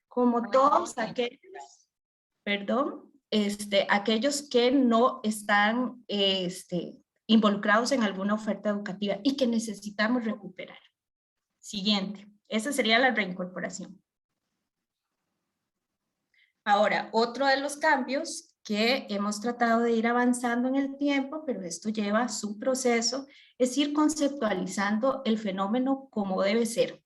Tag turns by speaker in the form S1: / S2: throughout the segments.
S1: como todos aquellos, perdón, aquellos que no están involucrados en alguna oferta educativa y que necesitamos recuperar. Siguiente, esa sería la reincorporación. Ahora, otro de los cambios que hemos tratado de ir avanzando en el tiempo, pero esto lleva su proceso, es ir conceptualizando el fenómeno como debe ser.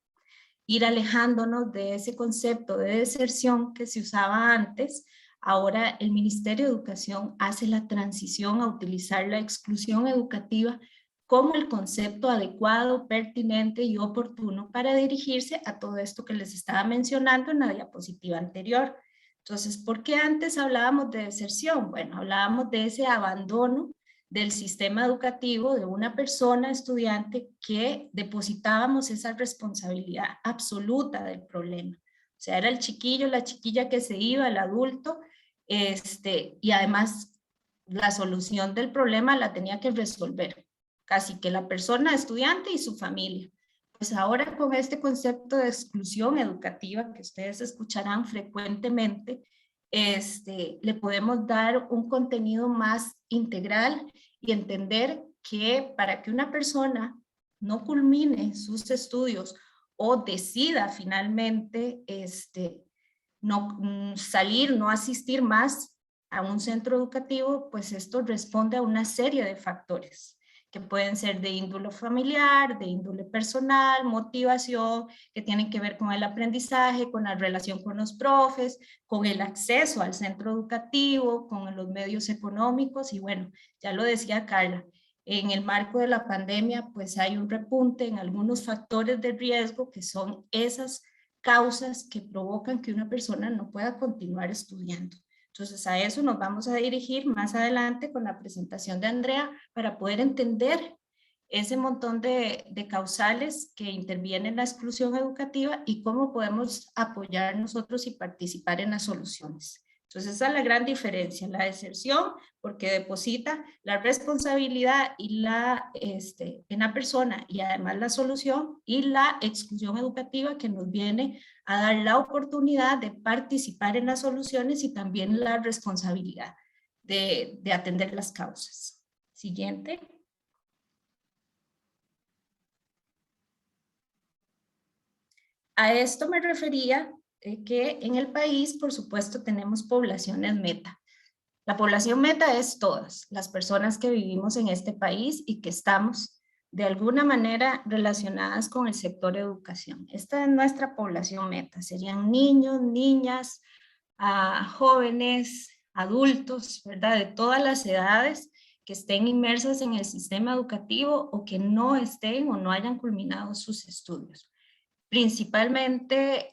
S1: Ir alejándonos de ese concepto de deserción que se usaba antes. Ahora el Ministerio de Educación hace la transición a utilizar la exclusión educativa como el concepto adecuado, pertinente y oportuno para dirigirse a todo esto que les estaba mencionando en la diapositiva anterior. Entonces, ¿por qué antes hablábamos de deserción? Bueno, hablábamos de ese abandono del sistema educativo de una persona estudiante que depositábamos esa responsabilidad absoluta del problema. O sea, era el chiquillo, la chiquilla que se iba, el adulto, y además la solución del problema la tenía que resolver casi que la persona estudiante y su familia. Pues ahora con este concepto de exclusión educativa que ustedes escucharán frecuentemente, le podemos dar un contenido más integral y entender que para que una persona no culmine sus estudios o decida finalmente no salir, no asistir más a un centro educativo, pues esto responde a una serie de factores que pueden ser de índole familiar, de índole personal, motivación, que tienen que ver con el aprendizaje, con la relación con los profes, con el acceso al centro educativo, con los medios económicos y bueno, ya lo decía Carla, en el marco de la pandemia pues hay un repunte en algunos factores de riesgo que son esas causas que provocan que una persona no pueda continuar estudiando. Entonces a eso nos vamos a dirigir más adelante con la presentación de Andrea para poder entender ese montón de causales que intervienen en la exclusión educativa y cómo podemos apoyar nosotros y participar en las soluciones. Entonces esa es la gran diferencia, la deserción, porque deposita la responsabilidad y en la persona y además la solución, y la exclusión educativa que nos viene a dar la oportunidad de participar en las soluciones y también la responsabilidad de atender las causas. Siguiente. A esto me refería que en el país, por supuesto, tenemos poblaciones meta. La población meta es todas las personas que vivimos en este país y que estamos de alguna manera relacionadas con el sector educación. Esta es nuestra población meta. Serían niños, niñas, jóvenes, adultos, ¿verdad? De todas las edades que estén inmersas en el sistema educativo o que no estén o no hayan culminado sus estudios. Principalmente,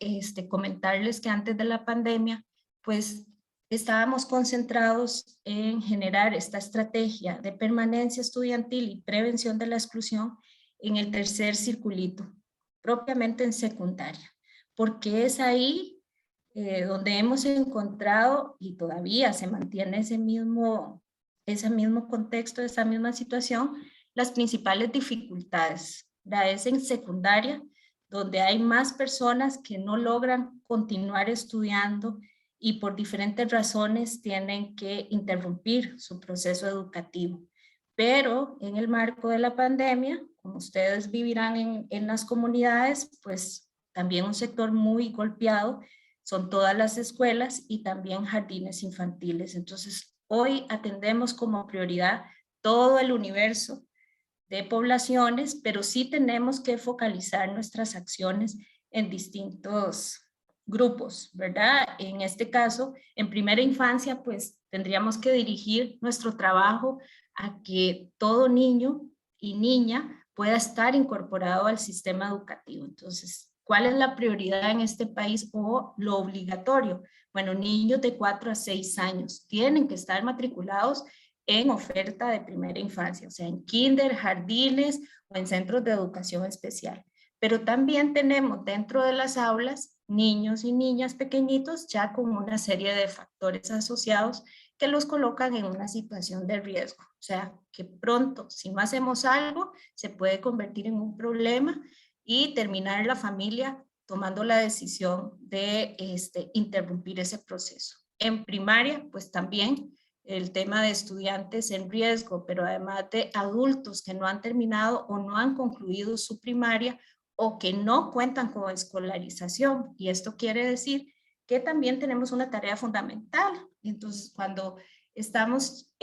S1: comentarles que antes de la pandemia, pues estábamos concentrados en generar esta estrategia de permanencia estudiantil y prevención de la exclusión en el tercer circulito, propiamente en secundaria, porque es ahí donde hemos encontrado y todavía se mantiene ese mismo contexto, esa misma situación, las principales dificultades. Es en secundaria, donde hay más personas que no logran continuar estudiando y por diferentes razones tienen que interrumpir su proceso educativo. Pero en el marco de la pandemia, como ustedes vivirán en las comunidades, pues también un sector muy golpeado son todas las escuelas y también jardines infantiles. Entonces, hoy atendemos como prioridad todo el universo de poblaciones, pero sí tenemos que focalizar nuestras acciones en distintos grupos, ¿verdad? En este caso, en primera infancia, pues tendríamos que dirigir nuestro trabajo a que todo niño y niña pueda estar incorporado al sistema educativo. Entonces, ¿cuál es la prioridad en este país o lo obligatorio? Bueno, niños de 4 a 6 años tienen que estar matriculados en oferta de primera infancia, o sea, en kinder, jardines o en centros de educación especial. Pero también tenemos dentro de las aulas niños y niñas pequeñitos ya con una serie de factores asociados que los colocan en una situación de riesgo. O sea, que pronto, si no hacemos algo, se puede convertir en un problema y terminar la familia tomando la decisión de interrumpir ese proceso. En primaria, pues también el tema de estudiantes en riesgo, pero además de adultos que no han terminado o no han concluido su primaria o que no cuentan con escolarización. Y esto quiere decir que también tenemos una tarea fundamental. Entonces, cuando estamos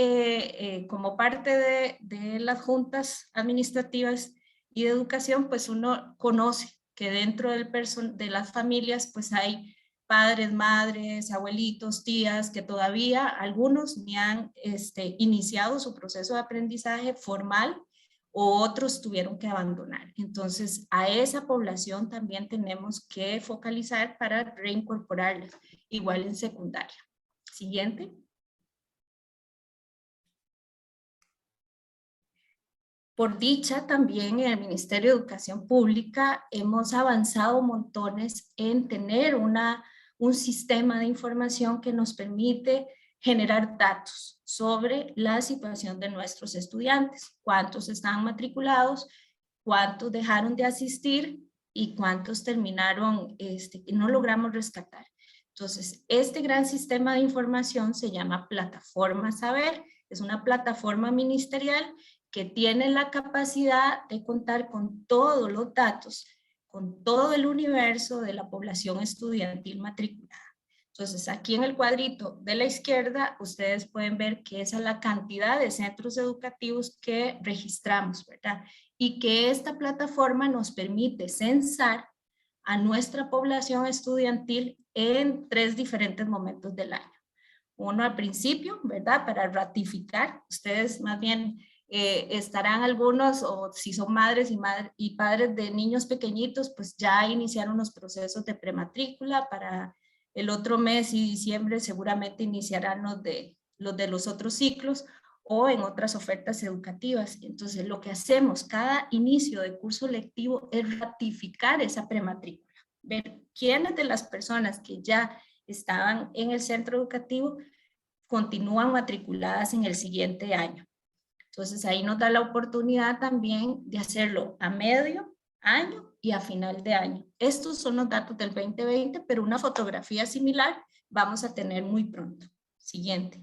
S1: como parte de las juntas administrativas y de educación, pues uno conoce que dentro de las familias pues hay padres, madres, abuelitos, tías, que todavía algunos ni han iniciado su proceso de aprendizaje formal o otros tuvieron que abandonar. Entonces, a esa población también tenemos que focalizar para reincorporarlas, igual en secundaria. Siguiente. Por dicha, también en el Ministerio de Educación Pública hemos avanzado montones en tener un sistema de información que nos permite generar datos sobre la situación de nuestros estudiantes, cuántos están matriculados, cuántos dejaron de asistir y cuántos terminaron y no logramos rescatar. Entonces, este gran sistema de información se llama Plataforma Saber, es una plataforma ministerial que tiene la capacidad de contar con todos los datos, con todo el universo de la población estudiantil matriculada. Entonces, aquí en el cuadrito de la izquierda, ustedes pueden ver que esa es la cantidad de centros educativos que registramos, ¿verdad? Y que esta plataforma nos permite censar a nuestra población estudiantil en 3 diferentes momentos del año. Uno al principio, ¿verdad? Para ratificar, ustedes más bien estarán algunos, o si son madres y padres de niños pequeñitos, pues ya iniciaron los procesos de prematrícula. Para el otro mes y diciembre seguramente iniciarán los de los otros ciclos o en otras ofertas educativas. Entonces, lo que hacemos cada inicio de curso lectivo es ratificar esa prematrícula, ver quiénes de las personas que ya estaban en el centro educativo continúan matriculadas en el siguiente año. Entonces ahí nos da la oportunidad también de hacerlo a medio año y a final de año. Estos son los datos del 2020, pero una fotografía similar vamos a tener muy pronto. Siguiente.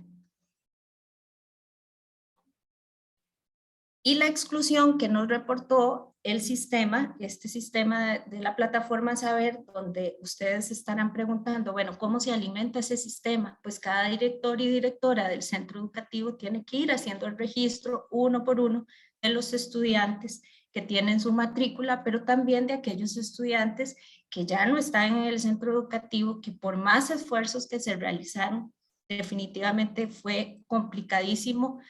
S1: Y la exclusión que nos reportó el sistema, este sistema de la plataforma Saber, donde ustedes estarán preguntando, bueno, ¿cómo se alimenta ese sistema? Pues cada director y directora del centro educativo tiene que ir haciendo el registro uno por uno de los estudiantes que tienen su matrícula, pero también de aquellos estudiantes que ya no están en el centro educativo, que por más esfuerzos que se realizaron, definitivamente fue complicadísimo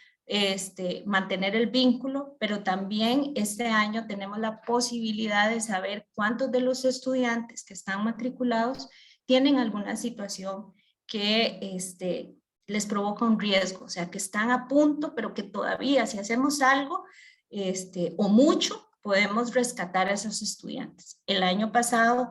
S1: mantener el vínculo, pero también este año tenemos la posibilidad de saber cuántos de los estudiantes que están matriculados tienen alguna situación que les provoca un riesgo, o sea, que están a punto, pero que todavía si hacemos algo o mucho, podemos rescatar a esos estudiantes. El año pasado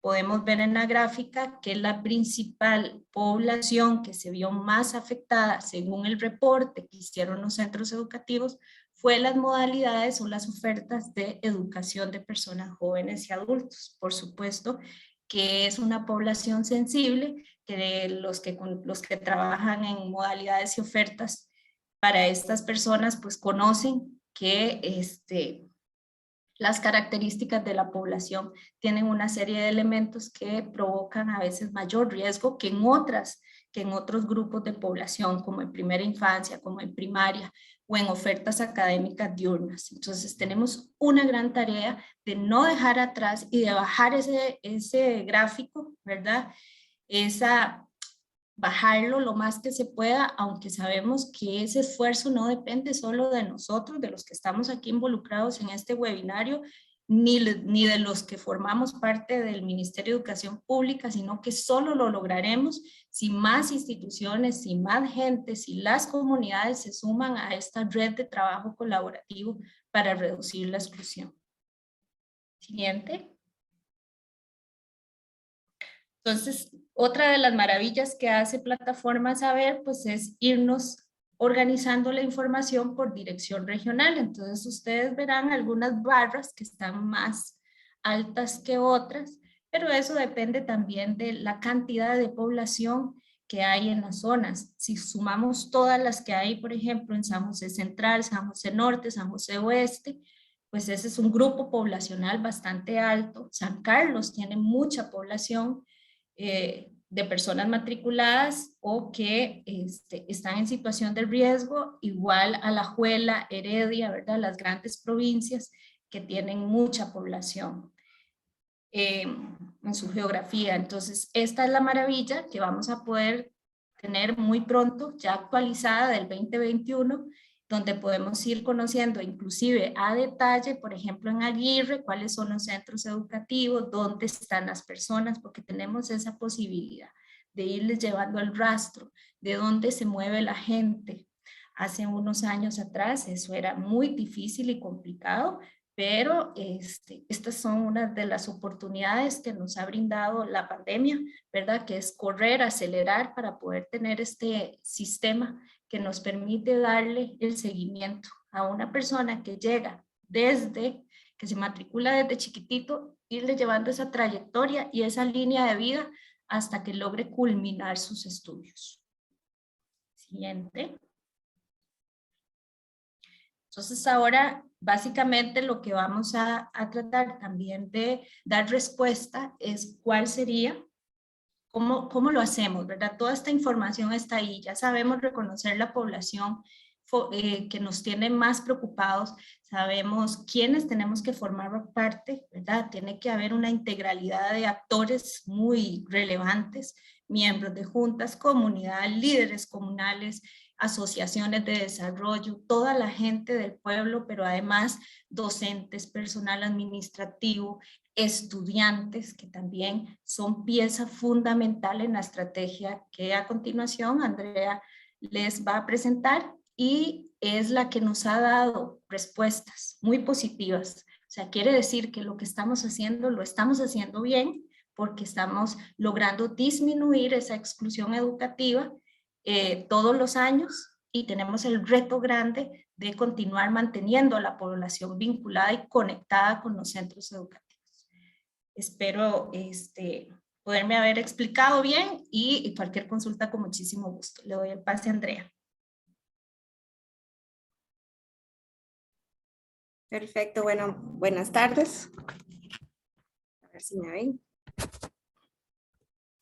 S1: podemos ver en la gráfica que la principal población que se vio más afectada, según el reporte que hicieron los centros educativos, fue las modalidades o las ofertas de educación de personas jóvenes y adultos. Por supuesto que es una población sensible, que los que trabajan en modalidades y ofertas para estas personas pues conocen que las características de la población tienen una serie de elementos que provocan a veces mayor riesgo que en otros grupos de población, como en primera infancia, como en primaria o en ofertas académicas diurnas. Entonces tenemos una gran tarea de no dejar atrás y de bajar ese gráfico, ¿verdad? Bajarlo lo más que se pueda, aunque sabemos que ese esfuerzo no depende solo de nosotros, de los que estamos aquí involucrados en este webinario, ni de los que formamos parte del Ministerio de Educación Pública, sino que solo lo lograremos si más instituciones, si más gente, si las comunidades se suman a esta red de trabajo colaborativo para reducir la exclusión. Siguiente. Entonces, otra de las maravillas que hace Plataforma Saber, pues es irnos organizando la información por dirección regional. Entonces, ustedes verán algunas barras que están más altas que otras, pero eso depende también de la cantidad de población que hay en las zonas. Si sumamos todas las que hay, por ejemplo, en San José Central, San José Norte, San José Oeste, pues ese es un grupo poblacional bastante alto. San Carlos tiene mucha población de personas matriculadas o que están en situación de riesgo, igual a Alajuela, Heredia, ¿verdad? Las grandes provincias que tienen mucha población en su geografía. Entonces, esta es la maravilla que vamos a poder tener muy pronto, ya actualizada del 2021, donde podemos ir conociendo inclusive a detalle, por ejemplo, en Aguirre, cuáles son los centros educativos, dónde están las personas, porque tenemos esa posibilidad de irles llevando el rastro de dónde se mueve la gente. Hace unos años atrás eso era muy difícil y complicado, pero estas son unas de las oportunidades que nos ha brindado la pandemia, ¿verdad? Que es correr, acelerar para poder tener este sistema que nos permite darle el seguimiento a una persona que llega desde, que se matricula desde chiquitito, irle llevando esa trayectoria y esa línea de vida hasta que logre culminar sus estudios. Siguiente. Entonces ahora básicamente lo que vamos a tratar también de dar respuesta es cuál sería, cómo lo hacemos, ¿verdad? Toda esta información está ahí, ya sabemos reconocer la población que nos tiene más preocupados, sabemos quiénes tenemos que formar parte, ¿verdad? Tiene que haber una integralidad de actores muy relevantes, miembros de juntas, comunidad, líderes comunales, asociaciones de desarrollo, toda la gente del pueblo, pero además docentes, personal administrativo, estudiantes, que también son pieza fundamental en la estrategia que a continuación Andrea les va a presentar y es la que nos ha dado respuestas muy positivas. O sea, quiere decir que lo que estamos haciendo lo estamos haciendo bien porque estamos logrando disminuir esa exclusión educativa todos los años y tenemos el reto grande de continuar manteniendo a la población vinculada y conectada con los centros educativos. Espero poderme haber explicado bien y cualquier consulta con muchísimo gusto. Le doy el pase a Andrea.
S2: Perfecto, bueno, buenas tardes. A ver si me ven.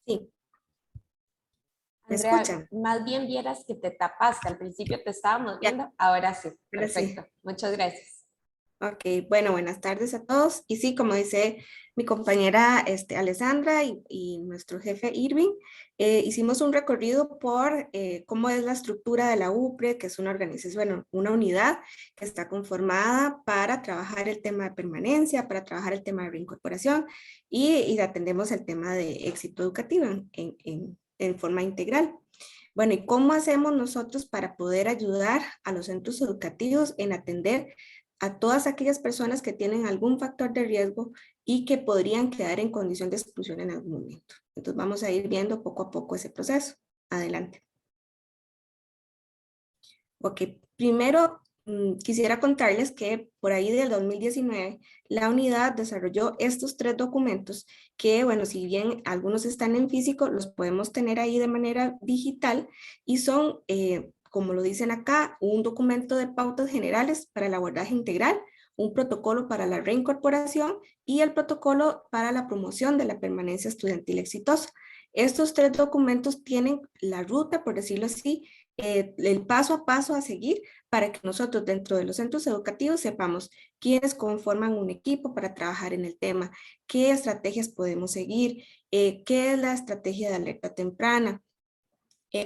S2: Sí. ¿Me
S3: Andrea,
S2: escuchan?
S3: más bien vieras que te tapaste. Al principio te estábamos viendo,
S2: Ya.
S3: ahora sí.
S2: Ahora sí.
S3: Perfecto. Muchas gracias.
S2: Ok, bueno, buenas tardes a todos. Y sí, como dice mi compañera Alessandra y nuestro jefe Irving, hicimos un recorrido por cómo es la estructura de la UPRE, que es una organización, bueno, una unidad que está conformada para trabajar el tema de permanencia, para trabajar el tema de reincorporación y atendemos el tema de éxito educativo en forma integral. Bueno, ¿y cómo hacemos nosotros para poder ayudar a los centros educativos en atender a todas aquellas personas que tienen algún factor de riesgo y que podrían quedar en condición de exclusión en algún momento? Entonces vamos a ir viendo poco a poco ese proceso. Adelante. Ok, primero quisiera contarles que por ahí del 2019 la unidad desarrolló estos 3 documentos que, bueno, si bien algunos están en físico, los podemos tener ahí de manera digital y son, como lo dicen acá, un documento de pautas generales para el abordaje integral, un protocolo para la reincorporación y el protocolo para la promoción de la permanencia estudiantil exitosa. Estos 3 documentos tienen la ruta, por decirlo así, el paso a paso a seguir para que nosotros dentro de los centros educativos sepamos quiénes conforman un equipo para trabajar en el tema, qué estrategias podemos seguir, qué es la estrategia de alerta temprana,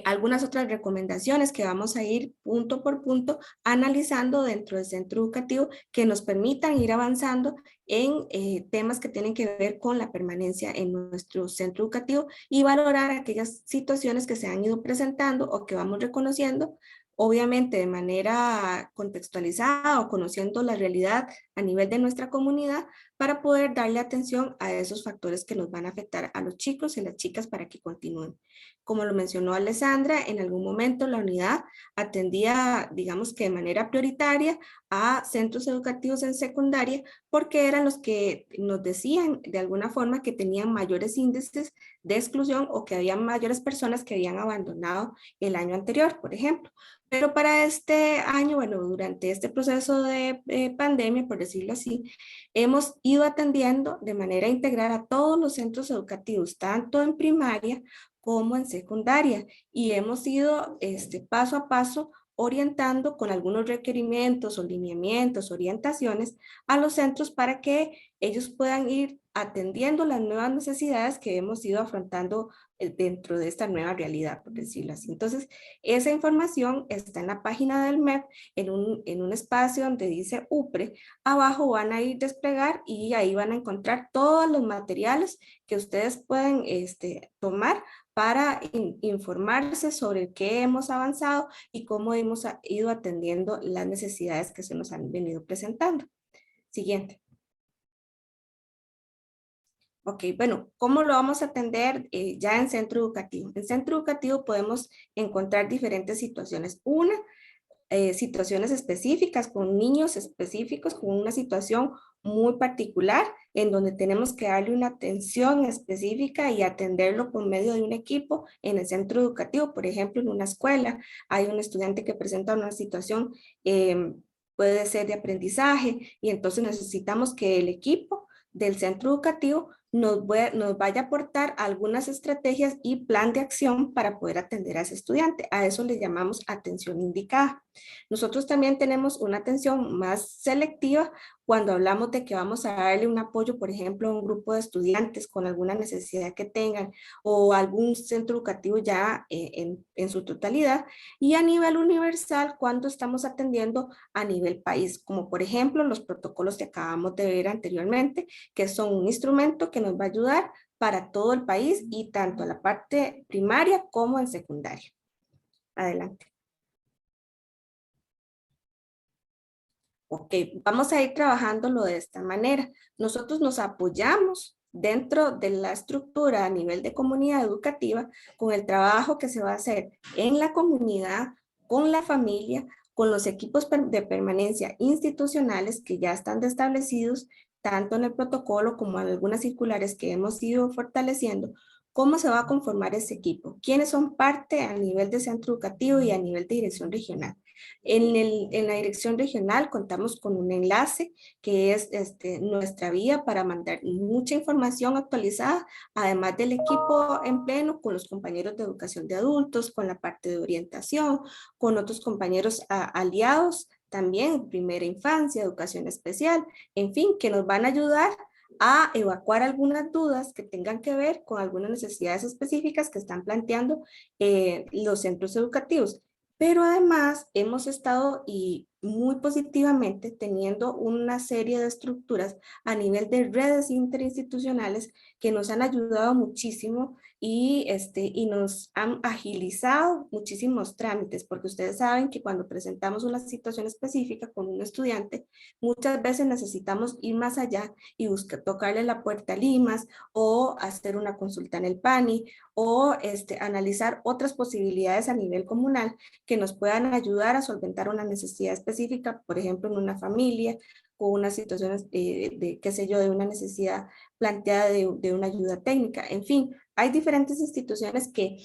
S2: algunas otras recomendaciones que vamos a ir punto por punto analizando dentro del centro educativo que nos permitan ir avanzando en temas que tienen que ver con la permanencia en nuestro centro educativo y valorar aquellas situaciones que se han ido presentando o que vamos reconociendo, obviamente de manera contextualizada o conociendo la realidad a nivel de nuestra comunidad para poder darle atención a esos factores que nos van a afectar a los chicos y las chicas para que continúen. Como lo mencionó Alessandra, en algún momento la unidad atendía, digamos que de manera prioritaria, a centros educativos en secundaria porque eran los que nos decían de alguna forma que tenían mayores índices de exclusión o que había mayores personas que habían abandonado el año anterior, por ejemplo. Pero para este año, bueno, durante este proceso de pandemia, por decirlo así, hemos ido atendiendo de manera integral a todos los centros educativos, tanto en primaria como en secundaria, y hemos ido paso a paso orientando con algunos requerimientos o lineamientos, orientaciones a los centros para que ellos puedan ir atendiendo las nuevas necesidades que hemos ido afrontando dentro de esta nueva realidad, por decirlo así. Entonces, esa información está en la página del MEP, en un espacio donde dice UPRE. Abajo van a ir desplegar y ahí van a encontrar todos los materiales que ustedes pueden tomar para informarse sobre qué hemos avanzado y cómo hemos ido atendiendo las necesidades que se nos han venido presentando. Siguiente. Ok, bueno, ¿cómo lo vamos a atender ya en centro educativo? En centro educativo podemos encontrar diferentes situaciones. Una, situaciones específicas con niños específicos, con una situación muy particular, en donde tenemos que darle una atención específica y atenderlo por medio de un equipo en el centro educativo. Por ejemplo, en una escuela hay un estudiante que presenta una situación, puede ser de aprendizaje, y entonces necesitamos que el equipo del centro educativo nos vaya a aportar algunas estrategias y plan de acción para poder atender a ese estudiante. A eso le llamamos atención indicada. Nosotros también tenemos una atención más selectiva cuando hablamos de que vamos a darle un apoyo, por ejemplo, a un grupo de estudiantes con alguna necesidad que tengan o algún centro educativo ya en su totalidad, y a nivel universal cuando estamos atendiendo a nivel país, como por ejemplo los protocolos que acabamos de ver anteriormente, que son un instrumento que nos va a ayudar para todo el país y tanto a la parte primaria como en secundaria. Adelante. Ok, vamos a ir trabajándolo de esta manera. Nosotros nos apoyamos dentro de la estructura a nivel de comunidad educativa con el trabajo que se va a hacer en la comunidad, con la familia, con los equipos de permanencia institucionales que ya están establecidos tanto en el protocolo como en algunas circulares que hemos ido fortaleciendo. ¿Cómo se va a conformar ese equipo? ¿Quiénes son parte a nivel de centro educativo y a nivel de dirección regional? En la dirección regional contamos con un enlace que es nuestra vía para mandar mucha información actualizada, además del equipo en pleno con los compañeros de educación de adultos, con la parte de orientación, con otros compañeros aliados también, primera infancia, educación especial, en fin, que nos van a ayudar a evacuar algunas dudas que tengan que ver con algunas necesidades específicas que están planteando los centros educativos. Pero además hemos estado y muy positivamente teniendo una serie de estructuras a nivel de redes interinstitucionales que nos han ayudado muchísimo y nos han agilizado muchísimos trámites, porque ustedes saben que cuando presentamos una situación específica con un estudiante, muchas veces necesitamos ir más allá y tocarle la puerta a Limas o hacer una consulta en el PANI o analizar otras posibilidades a nivel comunal que nos puedan ayudar a solventar una necesidad específica, por ejemplo, en una familia, con unas situaciones qué sé yo, de una necesidad planteada de una ayuda técnica. En fin, hay diferentes instituciones que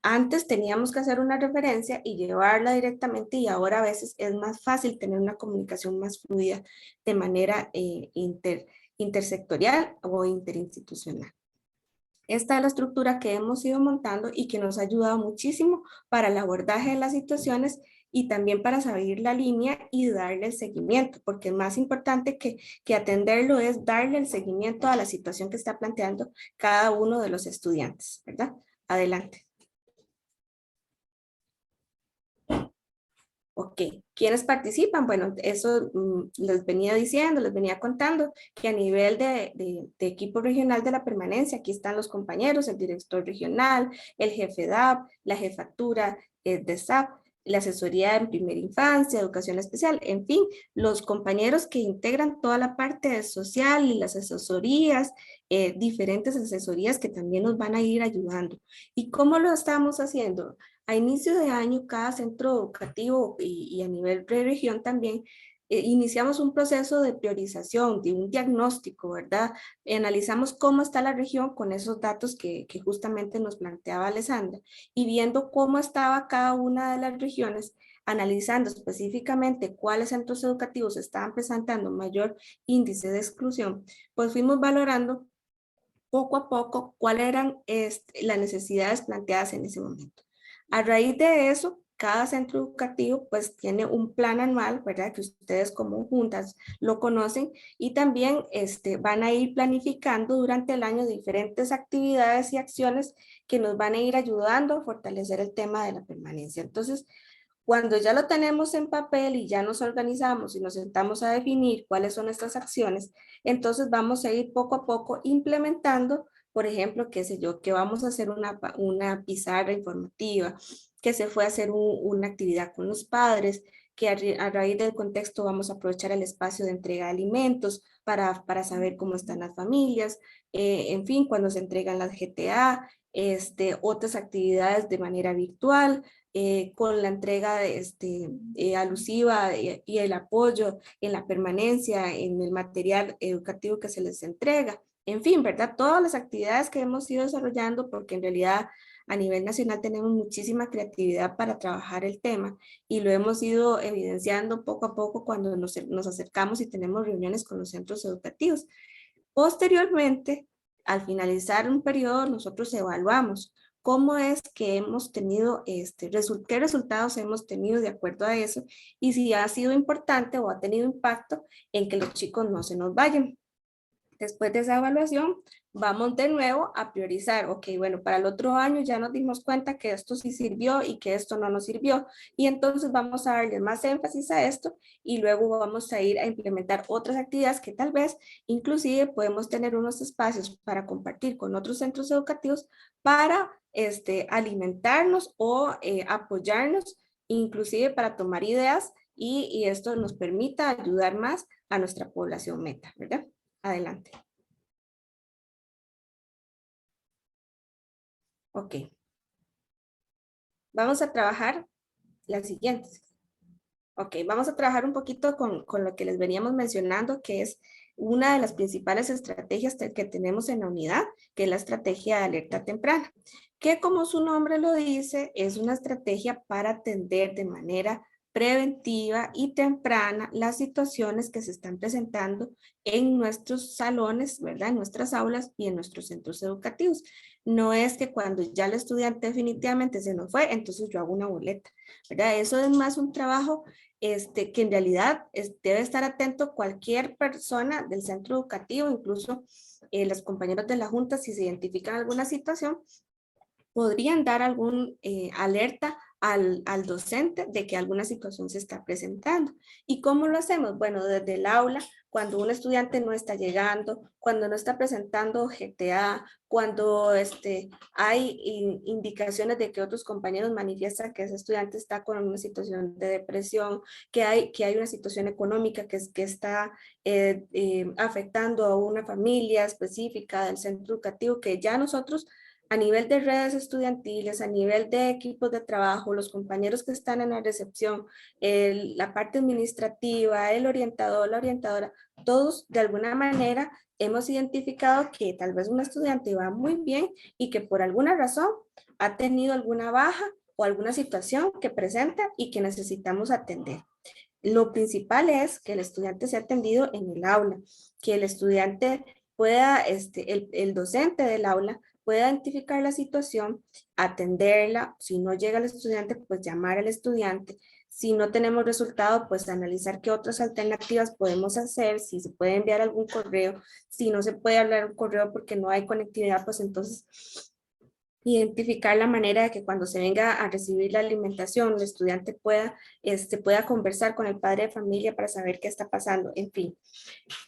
S2: antes teníamos que hacer una referencia y llevarla directamente, y ahora a veces es más fácil tener una comunicación más fluida de manera intersectorial o interinstitucional. Esta es la estructura que hemos ido montando y que nos ha ayudado muchísimo para el abordaje de las situaciones y también para saber la línea y darle el seguimiento, porque más importante que atenderlo es darle el seguimiento a la situación que está planteando cada uno de los estudiantes, ¿verdad? Adelante. Ok, ¿quiénes participan? Bueno, eso les venía diciendo, les venía contando que a nivel de equipo regional de la permanencia, aquí están los compañeros, el director regional, el jefe DAP, la jefatura de SAP, la asesoría en primera infancia, educación especial, en fin, los compañeros que integran toda la parte social y las asesorías, diferentes asesorías que también nos van a ir ayudando. ¿Y cómo lo estamos haciendo? A inicio de año, cada centro educativo y a nivel de región también, iniciamos un proceso de priorización, de un diagnóstico, ¿verdad? Analizamos cómo está la región con esos datos que justamente nos planteaba Alessandra y viendo cómo estaba cada una de las regiones, analizando específicamente cuáles centros educativos estaban presentando mayor índice de exclusión, pues fuimos valorando poco a poco cuáles eran las necesidades planteadas en ese momento. A raíz de eso, cada centro educativo pues tiene un plan anual, ¿verdad? Que ustedes como juntas lo conocen y también van a ir planificando durante el año diferentes actividades y acciones que nos van a ir ayudando a fortalecer el tema de la permanencia. Entonces, cuando ya lo tenemos en papel y ya nos organizamos y nos sentamos a definir cuáles son estas acciones, entonces vamos a ir poco a poco implementando, por ejemplo, qué sé yo, que vamos a hacer una pizarra informativa, que se fue a hacer una actividad con los padres, que a raíz del contexto vamos a aprovechar el espacio de entrega de alimentos para saber cómo están las familias, en fin, cuando se entregan las GTA, otras actividades de manera virtual, con la entrega alusiva y el apoyo en la permanencia, en el material educativo que se les entrega. En fin, ¿verdad? Todas las actividades que hemos ido desarrollando, porque en realidad a nivel nacional tenemos muchísima creatividad para trabajar el tema y lo hemos ido evidenciando poco a poco cuando nos acercamos y tenemos reuniones con los centros educativos. Posteriormente, al finalizar un periodo, nosotros evaluamos cómo es que hemos tenido, qué resultados hemos tenido de acuerdo a eso y si ha sido importante o ha tenido impacto en que los chicos no se nos vayan. Después de esa evaluación, vamos de nuevo a priorizar, ok, bueno, para el otro año ya nos dimos cuenta que esto sí sirvió y que esto no nos sirvió, y entonces vamos a darle más énfasis a esto y luego vamos a ir a implementar otras actividades que tal vez inclusive podemos tener unos espacios para compartir con otros centros educativos para alimentarnos o apoyarnos, inclusive para tomar ideas y esto nos permita ayudar más a nuestra población meta, ¿verdad? Adelante. Ok. Vamos a trabajar las siguientes. Ok, vamos a trabajar un poquito con lo que les veníamos mencionando, que es una de las principales estrategias que tenemos en la unidad, que es la estrategia de alerta temprana, que como su nombre lo dice, es una estrategia para atender de manera preventiva y temprana las situaciones que se están presentando en nuestros salones, ¿verdad? En nuestras aulas y en nuestros centros educativos. No es que cuando ya el estudiante definitivamente se nos fue, entonces yo hago una boleta, ¿verdad? Eso es más un trabajo que en realidad debe estar atento cualquier persona del centro educativo, incluso los compañeros de la junta, si se identifican alguna situación, podrían dar algún alerta al docente de que alguna situación se está presentando. ¿Y cómo lo hacemos? Bueno, desde el aula, cuando un estudiante no está llegando, cuando no está presentando GTA, cuando hay indicaciones de que otros compañeros manifiestan que ese estudiante está con una situación de depresión, que hay una situación económica que está afectando a una familia específica del centro educativo, que ya nosotros a nivel de redes estudiantiles, a nivel de equipos de trabajo, los compañeros que están en la recepción, la parte administrativa, el orientador, la orientadora, todos de alguna manera hemos identificado que tal vez un estudiante va muy bien y que por alguna razón ha tenido alguna baja o alguna situación que presenta y que necesitamos atender. Lo principal es que el estudiante sea atendido en el aula, que el estudiante pueda, el docente del aula pueda identificar la situación, atenderla. Si no llega el estudiante, pues llamar al estudiante. Si no tenemos resultado, pues analizar qué otras alternativas podemos hacer, si se puede enviar algún correo, si no se puede hablar un correo porque no hay conectividad, pues entonces identificar la manera de que cuando se venga a recibir la alimentación, el estudiante pueda conversar con el padre de familia para saber qué está pasando, en fin.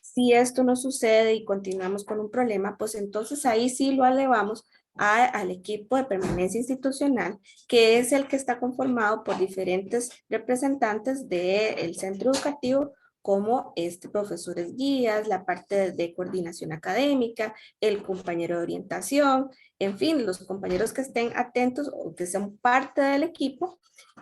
S2: Si esto no sucede y continuamos con un problema, pues entonces ahí sí lo elevamos al equipo de permanencia institucional, que es el que está conformado por diferentes representantes del centro educativo, como profesores guías, la parte de coordinación académica, el compañero de orientación, en fin, los compañeros que estén atentos o que sean parte del equipo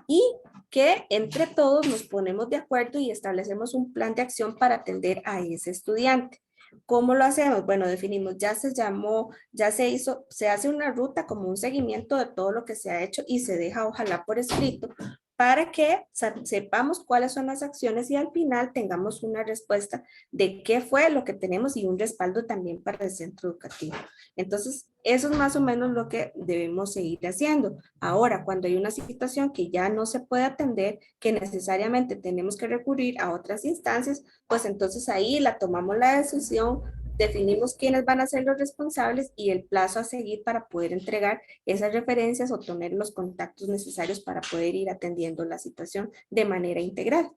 S2: y que entre todos nos ponemos de acuerdo y establecemos un plan de acción para atender a ese estudiante. ¿Cómo lo hacemos? Bueno, definimos, ya se llamó, ya se hizo, se hace una ruta como un seguimiento de todo lo que se ha hecho y se deja ojalá por escrito para que sepamos cuáles son las acciones y al final tengamos una respuesta de qué fue lo que tenemos y un respaldo también para el centro educativo. Entonces, eso es más o menos lo que debemos seguir haciendo. Ahora, cuando hay una situación que ya no se puede atender, que necesariamente tenemos que recurrir a otras instancias, pues entonces ahí la tomamos la decisión, definimos quiénes van a ser los responsables y el plazo a seguir para poder entregar esas referencias o tener los contactos necesarios para poder ir atendiendo la situación de manera integral.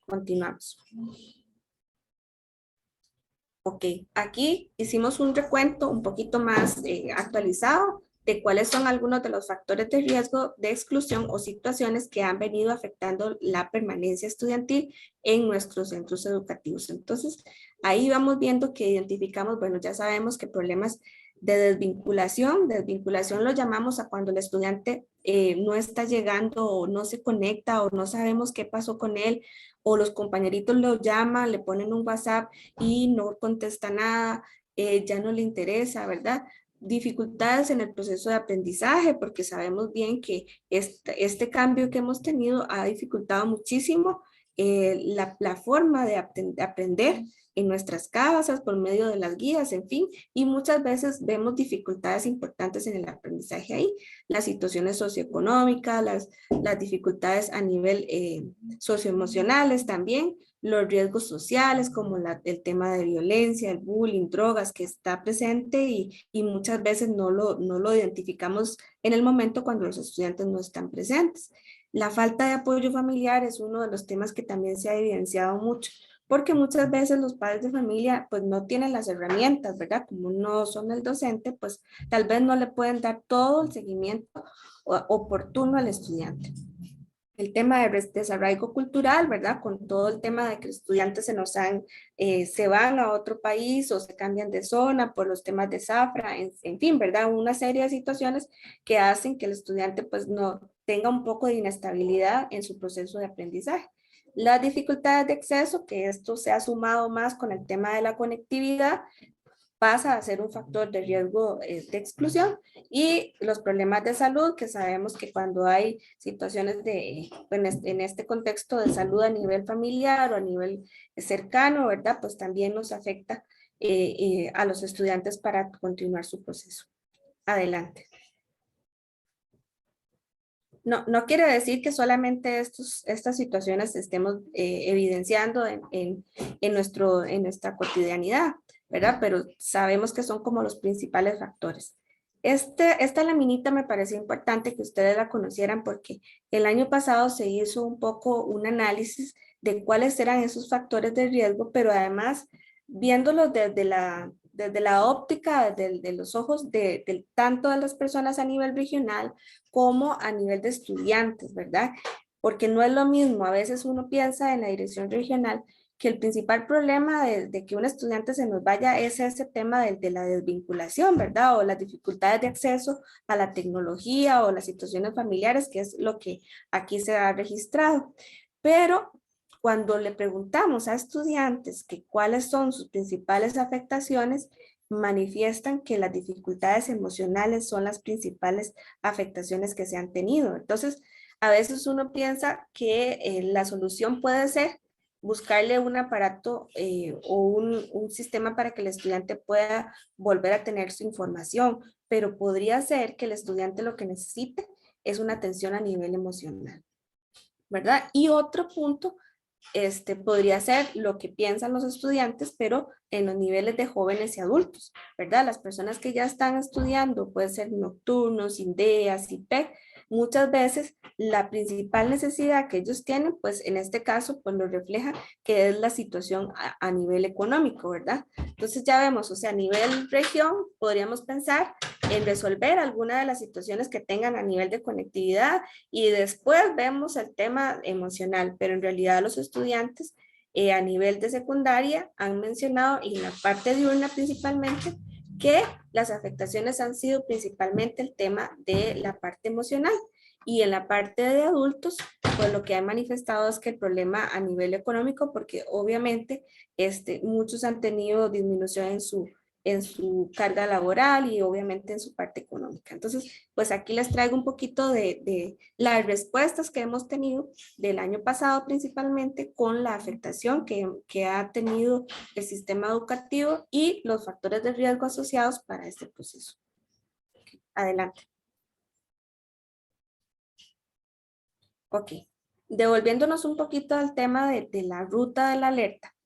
S2: Continuamos. Ok, aquí hicimos un recuento un poquito más actualizado de cuáles son algunos de los factores de riesgo de exclusión o situaciones que han venido afectando la permanencia estudiantil en nuestros centros educativos. Entonces, ahí vamos viendo que identificamos, bueno, ya sabemos que problemas de desvinculación lo llamamos a cuando el estudiante no está llegando o no se conecta o no sabemos qué pasó con él, o los compañeritos lo llaman, le ponen un WhatsApp y no contesta nada, ya no le interesa, ¿verdad? Dificultades en el proceso de aprendizaje, porque sabemos bien que este cambio que hemos tenido ha dificultado muchísimo la forma de aprender en nuestras casas, por medio de las guías, en fin, y muchas veces vemos dificultades importantes en el aprendizaje ahí, las situaciones socioeconómicas, las dificultades a nivel socioemocionales también, los riesgos sociales como el tema de violencia, el bullying, drogas que está presente y muchas veces no lo identificamos en el momento cuando los estudiantes no están presentes. La falta de apoyo familiar es uno de los temas que también se ha evidenciado mucho, porque muchas veces los padres de familia pues no tienen las herramientas, ¿verdad? Como no son el docente, pues tal vez no le pueden dar todo el seguimiento oportuno al estudiante. El tema de desarraigo cultural, ¿verdad? Con todo el tema de que los estudiantes se van a otro país o se cambian de zona por los temas de zafra, en fin, ¿verdad? Una serie de situaciones que hacen que el estudiante pues no tenga un poco de inestabilidad en su proceso de aprendizaje. Las dificultades de acceso, que esto se ha sumado más con el tema de la conectividad, pasa a ser un factor de riesgo de exclusión, y los problemas de salud, que sabemos que cuando hay situaciones en este contexto de salud a nivel familiar o a nivel cercano, ¿verdad? Pues también nos afecta a los estudiantes para continuar su proceso. Adelante. No quiere decir que solamente estas situaciones estemos evidenciando en nuestra cotidianidad, ¿verdad? Pero sabemos que son como los principales factores. Esta laminita me parece importante que ustedes la conocieran porque el año pasado se hizo un poco un análisis de cuáles eran esos factores de riesgo, pero además viéndolos desde la óptica, de los ojos tanto de las personas a nivel regional como a nivel de estudiantes, ¿verdad? Porque no es lo mismo, a veces uno piensa en la dirección regional que el principal problema de que un estudiante se nos vaya es ese tema de la desvinculación, ¿verdad? O las dificultades de acceso a la tecnología o las situaciones familiares, que es lo que aquí se ha registrado. Pero cuando le preguntamos a estudiantes que cuáles son sus principales afectaciones, manifiestan que las dificultades emocionales son las principales afectaciones que se han tenido. Entonces, a veces uno piensa que la solución puede ser buscarle un aparato o un sistema para que el estudiante pueda volver a tener su información, pero podría ser que el estudiante lo que necesite es una atención a nivel emocional, ¿verdad? Y otro punto podría ser lo que piensan los estudiantes, pero en los niveles de jóvenes y adultos, ¿verdad? Las personas que ya están estudiando, puede ser nocturnos, INDEA, CIPEC, muchas veces la principal necesidad que ellos tienen, pues en este caso, pues lo refleja que es la situación a nivel económico, ¿verdad? Entonces ya vemos, o sea, a nivel región, podríamos pensar en resolver alguna de las situaciones que tengan a nivel de conectividad y después vemos el tema emocional, pero en realidad los estudiantes a nivel de secundaria han mencionado, y en la parte diurna principalmente, que las afectaciones han sido principalmente el tema de la parte emocional. Y en la parte de adultos, pues lo que han manifestado es que el problema a nivel económico, porque obviamente muchos han tenido disminución en su carga laboral y obviamente en su parte económica. Entonces, pues aquí les traigo un poquito de las respuestas que hemos tenido del año pasado principalmente con la afectación que ha tenido el sistema educativo y los factores de riesgo asociados para este proceso. Adelante. Ok, devolviéndonos un poquito al tema de la ruta de la alerta.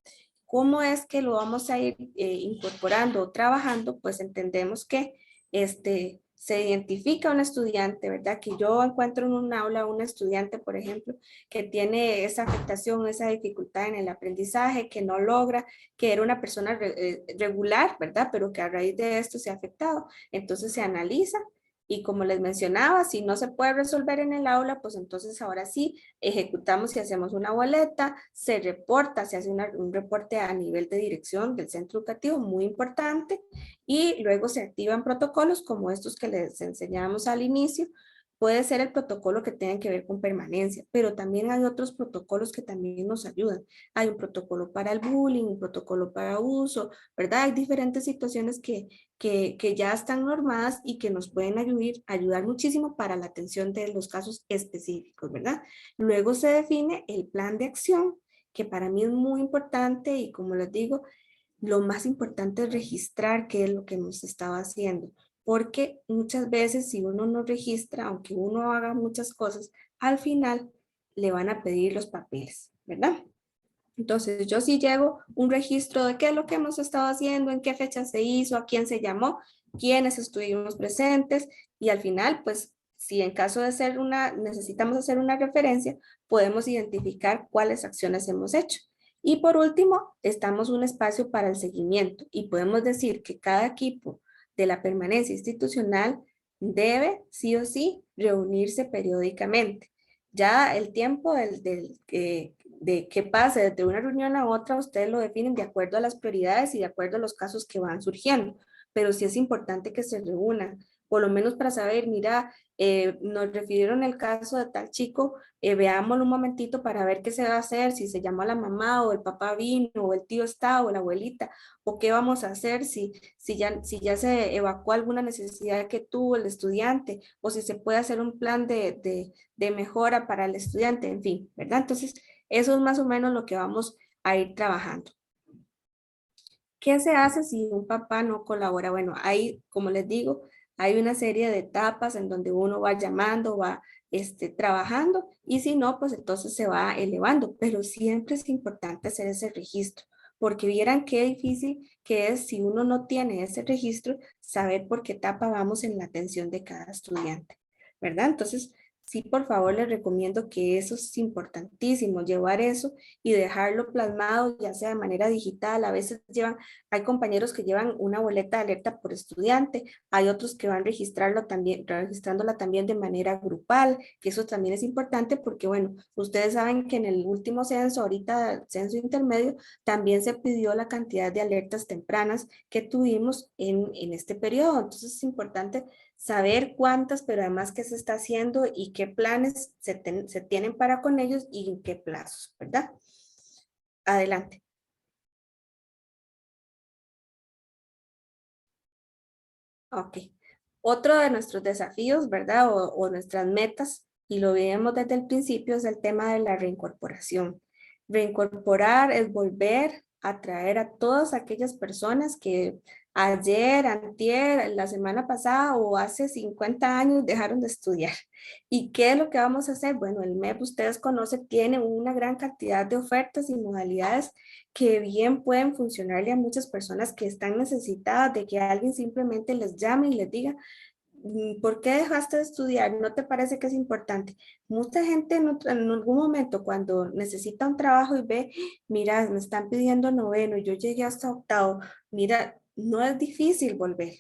S2: ¿Cómo es que lo vamos a ir incorporando o trabajando? Pues entendemos que se identifica un estudiante, ¿verdad? Que yo encuentro en un aula un estudiante, por ejemplo, que tiene esa afectación, esa dificultad en el aprendizaje, que no logra, que era una persona regular, ¿verdad? Pero que a raíz de esto se ha afectado. Entonces se analiza. Y como les mencionaba, si no se puede resolver en el aula, pues entonces ahora sí ejecutamos y hacemos una boleta, se reporta, se hace un reporte a nivel de dirección del centro educativo, muy importante, y luego se activan protocolos como estos que les enseñamos al inicio. Puede ser el protocolo que tenga que ver con permanencia, pero también hay otros protocolos que también nos ayudan. Hay un protocolo para el bullying, un protocolo para uso, ¿verdad? Hay diferentes situaciones que ya están normadas y que nos pueden ayudar muchísimo para la atención de los casos específicos, ¿verdad? Luego se define el plan de acción, que para mí es muy importante y como les digo, lo más importante es registrar qué es lo que hemos estado haciendo, porque muchas veces si uno no registra, aunque uno haga muchas cosas, al final le van a pedir los papeles, ¿verdad? Entonces yo sí llevo un registro de qué es lo que hemos estado haciendo, en qué fecha se hizo, a quién se llamó, quiénes estuvimos presentes y al final pues si en caso de ser necesitamos hacer una referencia, podemos identificar cuáles acciones hemos hecho. Y por último, estamos un espacio para el seguimiento y podemos decir que cada equipo de la permanencia institucional debe sí o sí reunirse periódicamente. Ya el tiempo de qué pase de una reunión a otra, ustedes lo definen de acuerdo a las prioridades y de acuerdo a los casos que van surgiendo, pero sí es importante que se reúnan, por lo menos para saber, mira, nos refirieron el caso de tal chico, veámoslo un momentito para ver qué se va a hacer, si se llama la mamá o el papá vino o el tío está o la abuelita, o qué vamos a hacer si ya se evacuó alguna necesidad que tuvo el estudiante, o si se puede hacer un plan de mejora para el estudiante, en fin, ¿verdad? Entonces, eso es más o menos lo que vamos a ir trabajando. ¿Qué se hace si un papá no colabora? Bueno, ahí, como les digo, hay una serie de etapas en donde uno va llamando, va trabajando y si no, pues entonces se va elevando, pero siempre es importante hacer ese registro, porque vieran qué difícil que es si uno no tiene ese registro, saber por qué etapa vamos en la atención de cada estudiante, ¿verdad? Entonces, sí, por favor, les recomiendo que eso es importantísimo, llevar eso y dejarlo plasmado, ya sea de manera digital. A veces hay compañeros que llevan una boleta de alerta por estudiante, hay otros que van registrándola también de manera grupal, que eso también es importante porque, bueno, ustedes saben que en el último censo, ahorita el censo intermedio, también se pidió la cantidad de alertas tempranas que tuvimos en este periodo. Entonces es importante saber cuántas, pero además qué se está haciendo y qué planes se tienen para con ellos y en qué plazos, ¿verdad? Adelante. Ok. Otro de nuestros desafíos, ¿verdad? O nuestras metas, y lo vemos desde el principio, es el tema de la reincorporación. Reincorporar es volver a traer a todas aquellas personas que ayer, antier, la semana pasada o hace 50 años dejaron de estudiar. ¿Y qué es lo que vamos a hacer? Bueno, el MEP, ustedes conocen, tiene una gran cantidad de ofertas y modalidades que bien pueden funcionarle a muchas personas que están necesitadas de que alguien simplemente les llame y les diga, ¿por qué dejaste de estudiar? ¿No te parece que es importante? Mucha gente en algún momento cuando necesita un trabajo y ve, mira, me están pidiendo noveno, yo llegué hasta octavo, mira, no es difícil volver.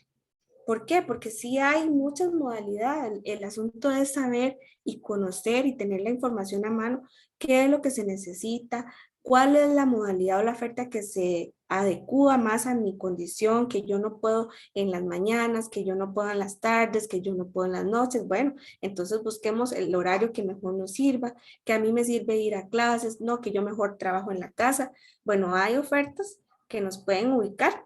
S2: ¿Por qué? Porque sí hay muchas modalidades. El asunto es saber y conocer y tener la información a mano, qué es lo que se necesita, cuál es la modalidad o la oferta que se adecua más a mi condición, que yo no puedo en las mañanas, que yo no puedo en las tardes, que yo no puedo en las noches. Bueno, entonces busquemos el horario que mejor nos sirva, que a mí me sirve ir a clases, no, que yo mejor trabajo en la casa. Bueno, hay ofertas que nos pueden ubicar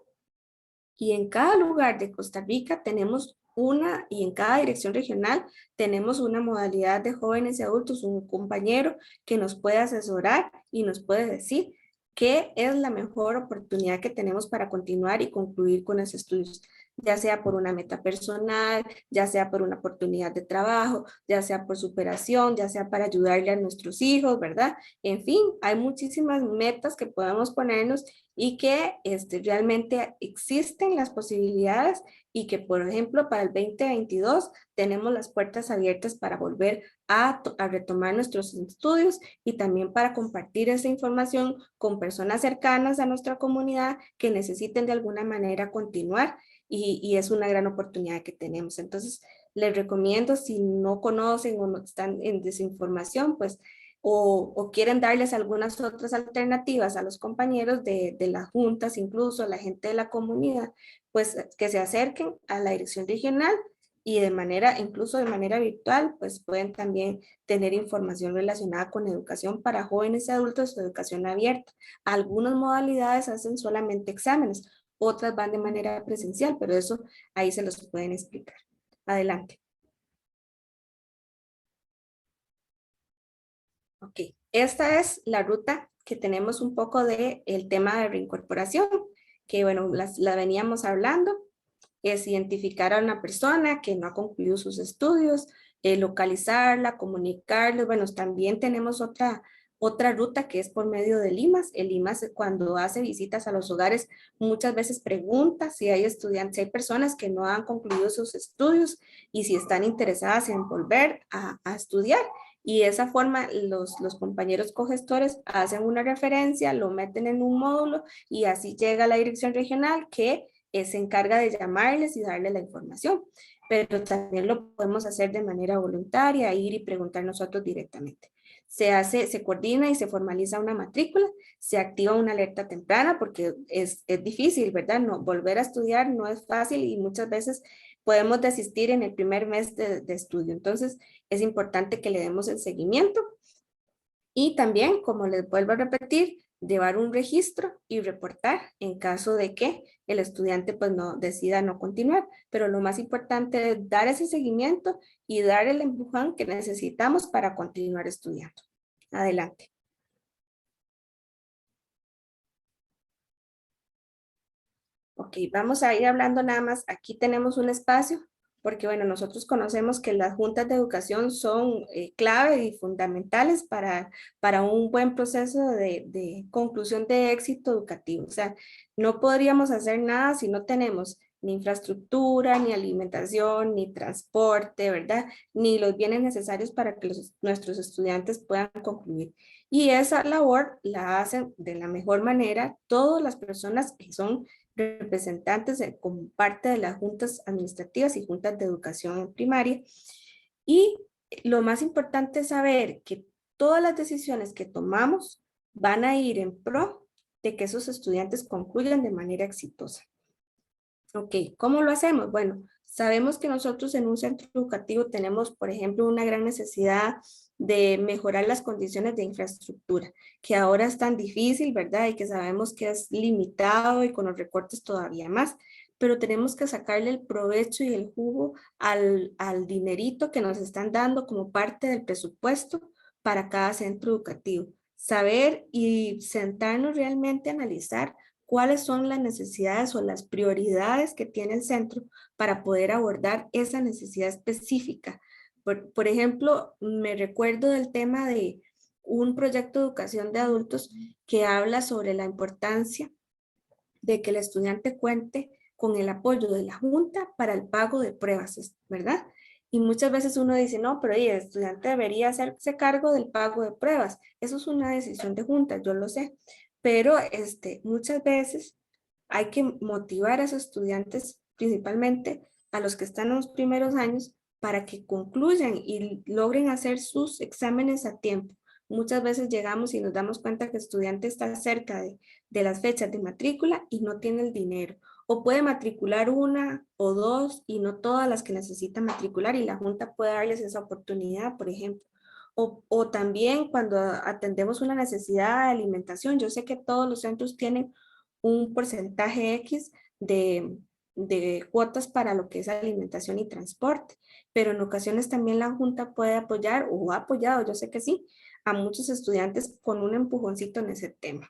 S2: y en cada lugar de Costa Rica tenemos una, y en cada dirección regional tenemos una modalidad de jóvenes y adultos, un compañero que nos puede asesorar y nos puede decir qué es la mejor oportunidad que tenemos para continuar y concluir con los estudios, ya sea por una meta personal, ya sea por una oportunidad de trabajo, ya sea por superación, ya sea para ayudarle a nuestros hijos, ¿verdad? En fin, hay muchísimas metas que podemos ponernos y que realmente existen las posibilidades y que, por ejemplo, para el 2022 tenemos las puertas abiertas para volver a retomar nuestros estudios y también para compartir esa información con personas cercanas a nuestra comunidad que necesiten de alguna manera continuar y es una gran oportunidad que tenemos. Entonces, les recomiendo, si no conocen o no están en desinformación, pues o quieren darles algunas otras alternativas a los compañeros de las juntas, incluso a la gente de la comunidad, pues que se acerquen a la dirección regional y de manera, incluso de manera virtual, pues pueden también tener información relacionada con educación para jóvenes y adultos, educación abierta. Algunas modalidades hacen solamente exámenes, otras van de manera presencial, pero eso ahí se los pueden explicar. Adelante. Ok, esta es la ruta que tenemos un poco de el tema de reincorporación, que bueno, la veníamos hablando, es identificar a una persona que no ha concluido sus estudios, localizarla, comunicarles, bueno, también tenemos otra ruta que es por medio del IMAS. El IMAS cuando hace visitas a los hogares muchas veces pregunta si hay estudiantes, si hay personas que no han concluido sus estudios y si están interesadas en volver a estudiar. Y de esa forma los compañeros cogestores hacen una referencia, lo meten en un módulo y así llega a la dirección regional que se encarga de llamarles y darles la información. Pero también lo podemos hacer de manera voluntaria, ir y preguntar nosotros directamente. Se coordina y se formaliza una matrícula, se activa una alerta temprana porque es difícil, ¿verdad? No, volver a estudiar no es fácil y muchas veces podemos desistir en el primer mes de estudio. Entonces, es importante que le demos el seguimiento y también, como les vuelvo a repetir, llevar un registro y reportar en caso de que el estudiante pues no decida no continuar. Pero lo más importante es dar ese seguimiento y dar el empujón que necesitamos para continuar estudiando. Adelante. Ok, vamos a ir hablando nada más. Aquí tenemos un espacio porque, bueno, nosotros conocemos que las juntas de educación son clave y fundamentales para un buen proceso de conclusión de éxito educativo. O sea, no podríamos hacer nada si no tenemos ni infraestructura, ni alimentación, ni transporte, ¿verdad? Ni los bienes necesarios para que nuestros estudiantes puedan concluir. Y esa labor la hacen de la mejor manera todas las personas que son representantes como parte de las juntas administrativas y juntas de educación en primaria. Y lo más importante es saber que todas las decisiones que tomamos van a ir en pro de que esos estudiantes concluyan de manera exitosa. Ok, ¿cómo lo hacemos? Bueno, sabemos que nosotros en un centro educativo tenemos, por ejemplo, una gran necesidad de mejorar las condiciones de infraestructura, que ahora es tan difícil, ¿verdad? Y que sabemos que es limitado y con los recortes todavía más, pero tenemos que sacarle el provecho y el jugo al dinerito que nos están dando como parte del presupuesto para cada centro educativo. Saber y sentarnos realmente a analizar cuáles son las necesidades o las prioridades que tiene el centro para poder abordar esa necesidad específica. Por ejemplo, me recuerdo del tema de un proyecto de educación de adultos que habla sobre la importancia de que el estudiante cuente con el apoyo de la Junta para el pago de pruebas, ¿verdad? Y muchas veces uno dice, no, pero el estudiante debería hacerse cargo del pago de pruebas. Eso es una decisión de Junta, yo lo sé. Pero muchas veces hay que motivar a esos estudiantes, principalmente a los que están en los primeros años, para que concluyan y logren hacer sus exámenes a tiempo. Muchas veces llegamos y nos damos cuenta que el estudiante está cerca de las fechas de matrícula y no tiene el dinero. O puede matricular una o dos y no todas las que necesita matricular y la Junta puede darles esa oportunidad, por ejemplo. O también cuando atendemos una necesidad de alimentación, yo sé que todos los centros tienen un porcentaje X de cuotas para lo que es alimentación y transporte, pero en ocasiones también la Junta puede apoyar o ha apoyado, yo sé que sí, a muchos estudiantes con un empujoncito en ese tema.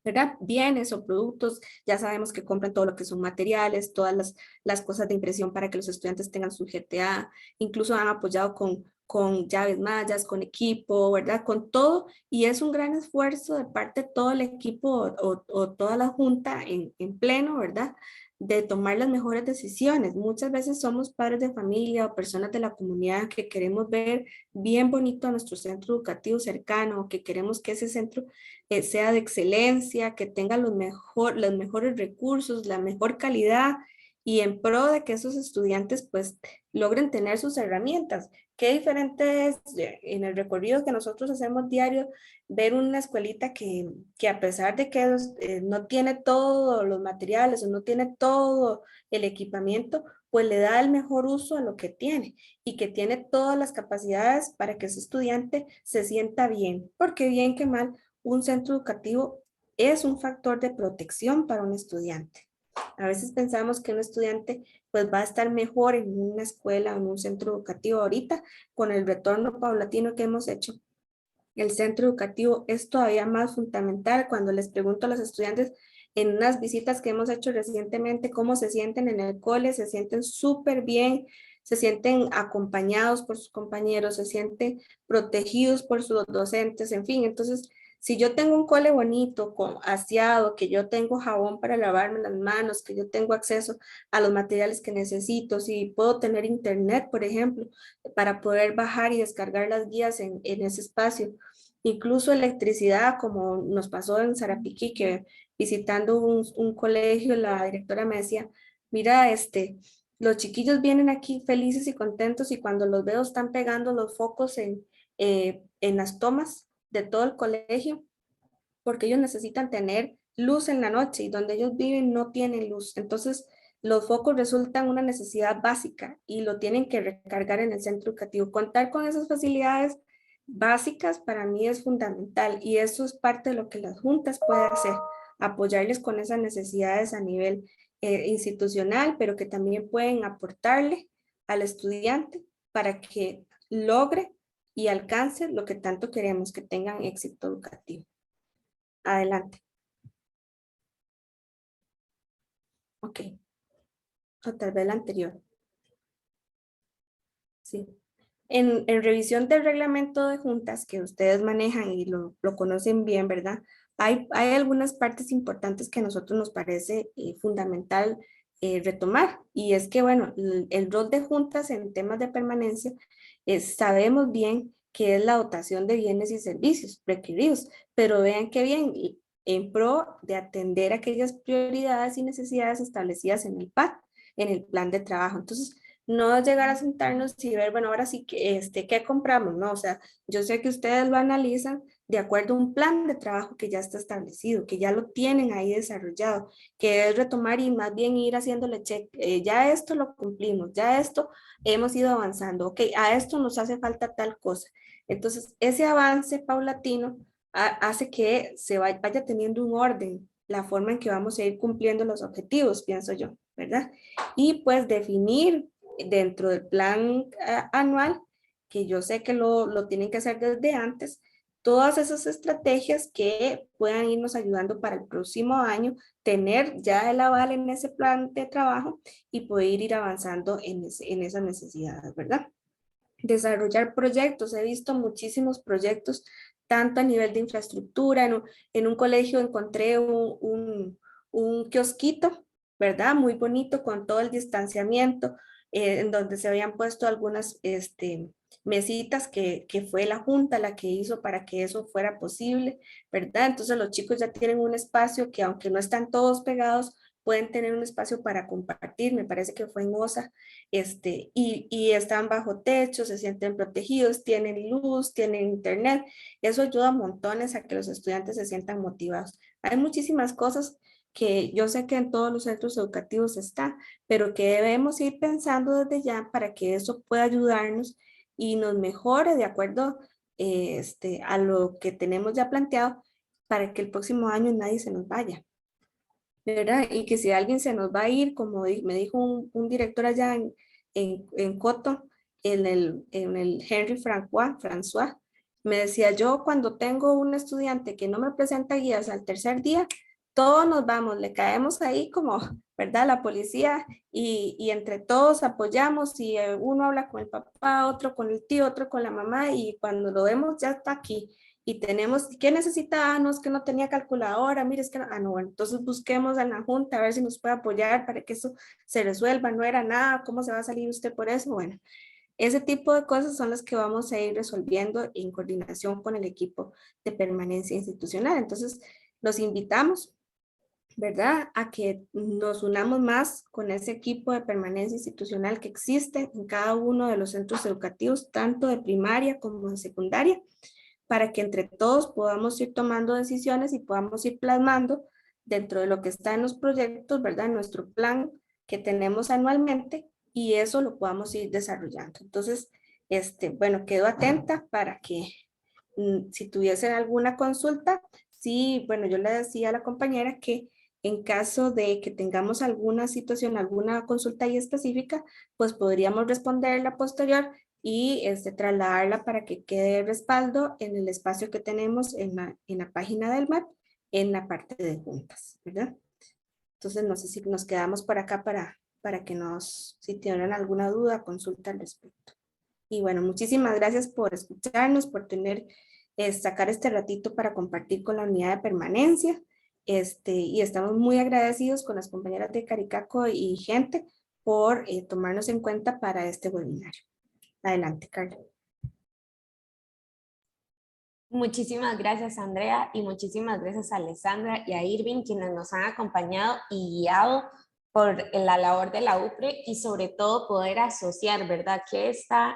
S2: ¿Verdad? Bienes o productos, ya sabemos que compran todo lo que son materiales, todas las cosas de impresión para que los estudiantes tengan su GTA, incluso han apoyado con llaves mallas, con equipo, ¿verdad? Con todo, y es un gran esfuerzo de parte de todo el equipo o toda la junta en pleno, ¿verdad? De tomar las mejores decisiones. Muchas veces somos padres de familia o personas de la comunidad que queremos ver bien bonito a nuestro centro educativo cercano, que queremos que ese centro sea de excelencia, que tenga los mejores recursos, la mejor calidad y en pro de que esos estudiantes pues logren tener sus herramientas. Qué diferente es en el recorrido que nosotros hacemos diario ver una escuelita que a pesar de que no tiene todos los materiales o no tiene todo el equipamiento, pues le da el mejor uso a lo que tiene y que tiene todas las capacidades para que ese estudiante se sienta bien, porque bien que mal, un centro educativo es un factor de protección para un estudiante. A veces pensamos que un estudiante pues va a estar mejor en una escuela o en un centro educativo ahorita con el retorno paulatino que hemos hecho. El centro educativo es todavía más fundamental cuando les pregunto a los estudiantes en unas visitas que hemos hecho recientemente cómo se sienten en el cole, se sienten súper bien, se sienten acompañados por sus compañeros, se sienten protegidos por sus docentes, en fin, entonces si yo tengo un cole bonito, aseado, que yo tengo jabón para lavarme las manos, que yo tengo acceso a los materiales que necesito, si puedo tener internet, por ejemplo, para poder bajar y descargar las guías en ese espacio, incluso electricidad, como nos pasó en Sarapiquí, que visitando un colegio, la directora me decía, mira, los chiquillos vienen aquí felices y contentos y cuando los veo están pegando los focos en las tomas de todo el colegio, porque ellos necesitan tener luz en la noche y donde ellos viven no tienen luz. Entonces, los focos resultan una necesidad básica y lo tienen que recargar en el centro educativo. Contar con esas facilidades básicas para mí es fundamental y eso es parte de lo que las juntas pueden hacer, apoyarles con esas necesidades a nivel institucional, pero que también pueden aportarle al estudiante para que logre y alcance lo que tanto queremos, que tengan éxito educativo. Adelante. Ok. O tal vez la anterior. Sí. En revisión del reglamento de juntas que ustedes manejan y lo conocen bien, ¿verdad? Hay algunas partes importantes que a nosotros nos parece fundamental retomar. Y es que, bueno, el rol de juntas en temas de permanencia, sabemos bien que es la dotación de bienes y servicios requeridos, pero vean qué bien, en pro de atender aquellas prioridades y necesidades establecidas en el PAT, en el plan de trabajo. Entonces, no llegar a sentarnos y ver, bueno, ahora sí que, ¿qué compramos? No, o sea, yo sé que ustedes lo analizan de acuerdo a un plan de trabajo que ya está establecido, que ya lo tienen ahí desarrollado, que es retomar y más bien ir haciéndole check, ya esto lo cumplimos, ya esto hemos ido avanzando, ok, a esto nos hace falta tal cosa. Entonces, ese avance paulatino hace que se vaya teniendo un orden, la forma en que vamos a ir cumpliendo los objetivos, pienso yo, ¿verdad? Y pues definir dentro del plan anual, que yo sé que lo tienen que hacer desde antes, todas esas estrategias que puedan irnos ayudando para el próximo año, tener ya el aval en ese plan de trabajo y poder ir avanzando en esas necesidades, ¿verdad? Desarrollar proyectos, he visto muchísimos proyectos, tanto a nivel de infraestructura. En un colegio encontré un kiosquito, ¿verdad? Muy bonito con todo el distanciamiento, en donde se habían puesto algunas mesitas que fue la junta la que hizo para que eso fuera posible, ¿verdad? Entonces los chicos ya tienen un espacio que aunque no están todos pegados, pueden tener un espacio para compartir. Me parece que fue en OSA, y están bajo techo, se sienten protegidos, tienen luz, tienen internet. Eso ayuda montones a que los estudiantes se sientan motivados. Hay muchísimas cosas que yo sé que en todos los centros educativos está, pero que debemos ir pensando desde ya para que eso pueda ayudarnos y nos mejore de acuerdo a lo que tenemos ya planteado, para que el próximo año nadie se nos vaya, ¿verdad? Y que si alguien se nos va a ir, como me dijo un director allá en Coto, en el Henry François, me decía: yo cuando tengo un estudiante que no me presenta guías al tercer día, todos nos vamos, le caemos ahí como, ¿verdad? La policía, y entre todos apoyamos, y uno habla con el papá, otro con el tío, otro con la mamá, y cuando lo vemos ya está aquí. Y tenemos, ¿qué necesita? Ah, no, es que no tenía calculadora, mire, es que no, no, bueno, entonces busquemos en la junta a ver si nos puede apoyar para que eso se resuelva, no era nada, ¿cómo se va a salir usted por eso? Bueno, ese tipo de cosas son las que vamos a ir resolviendo en coordinación con el equipo de permanencia institucional. Entonces, los invitamos, ¿verdad?, a que nos unamos más con ese equipo de permanencia institucional que existe en cada uno de los centros educativos, tanto de primaria como de secundaria, para que entre todos podamos ir tomando decisiones y podamos ir plasmando dentro de lo que está en los proyectos, ¿verdad?, nuestro plan que tenemos anualmente, y eso lo podamos ir desarrollando. Entonces, bueno, quedo atenta para que si tuviesen alguna consulta, sí, bueno, yo le decía a la compañera que en caso de que tengamos alguna situación, alguna consulta ahí específica, pues podríamos responderla posterior y trasladarla para que quede respaldo en el espacio que tenemos en la página del MAP, en la parte de juntas, ¿verdad? Entonces, no sé si nos quedamos por acá para que si tienen alguna duda, consulta al respecto. Y bueno, muchísimas gracias por escucharnos, por sacar este ratito para compartir con la unidad de permanencia. Y estamos muy agradecidos con las compañeras de Caricaco y gente por tomarnos en cuenta para este webinario. Adelante, Carla.
S3: Muchísimas gracias, Andrea, y muchísimas gracias a Alessandra y a Irving, quienes nos han acompañado y guiado por la labor de la UPRE, y sobre todo poder asociar, ¿verdad?, qué está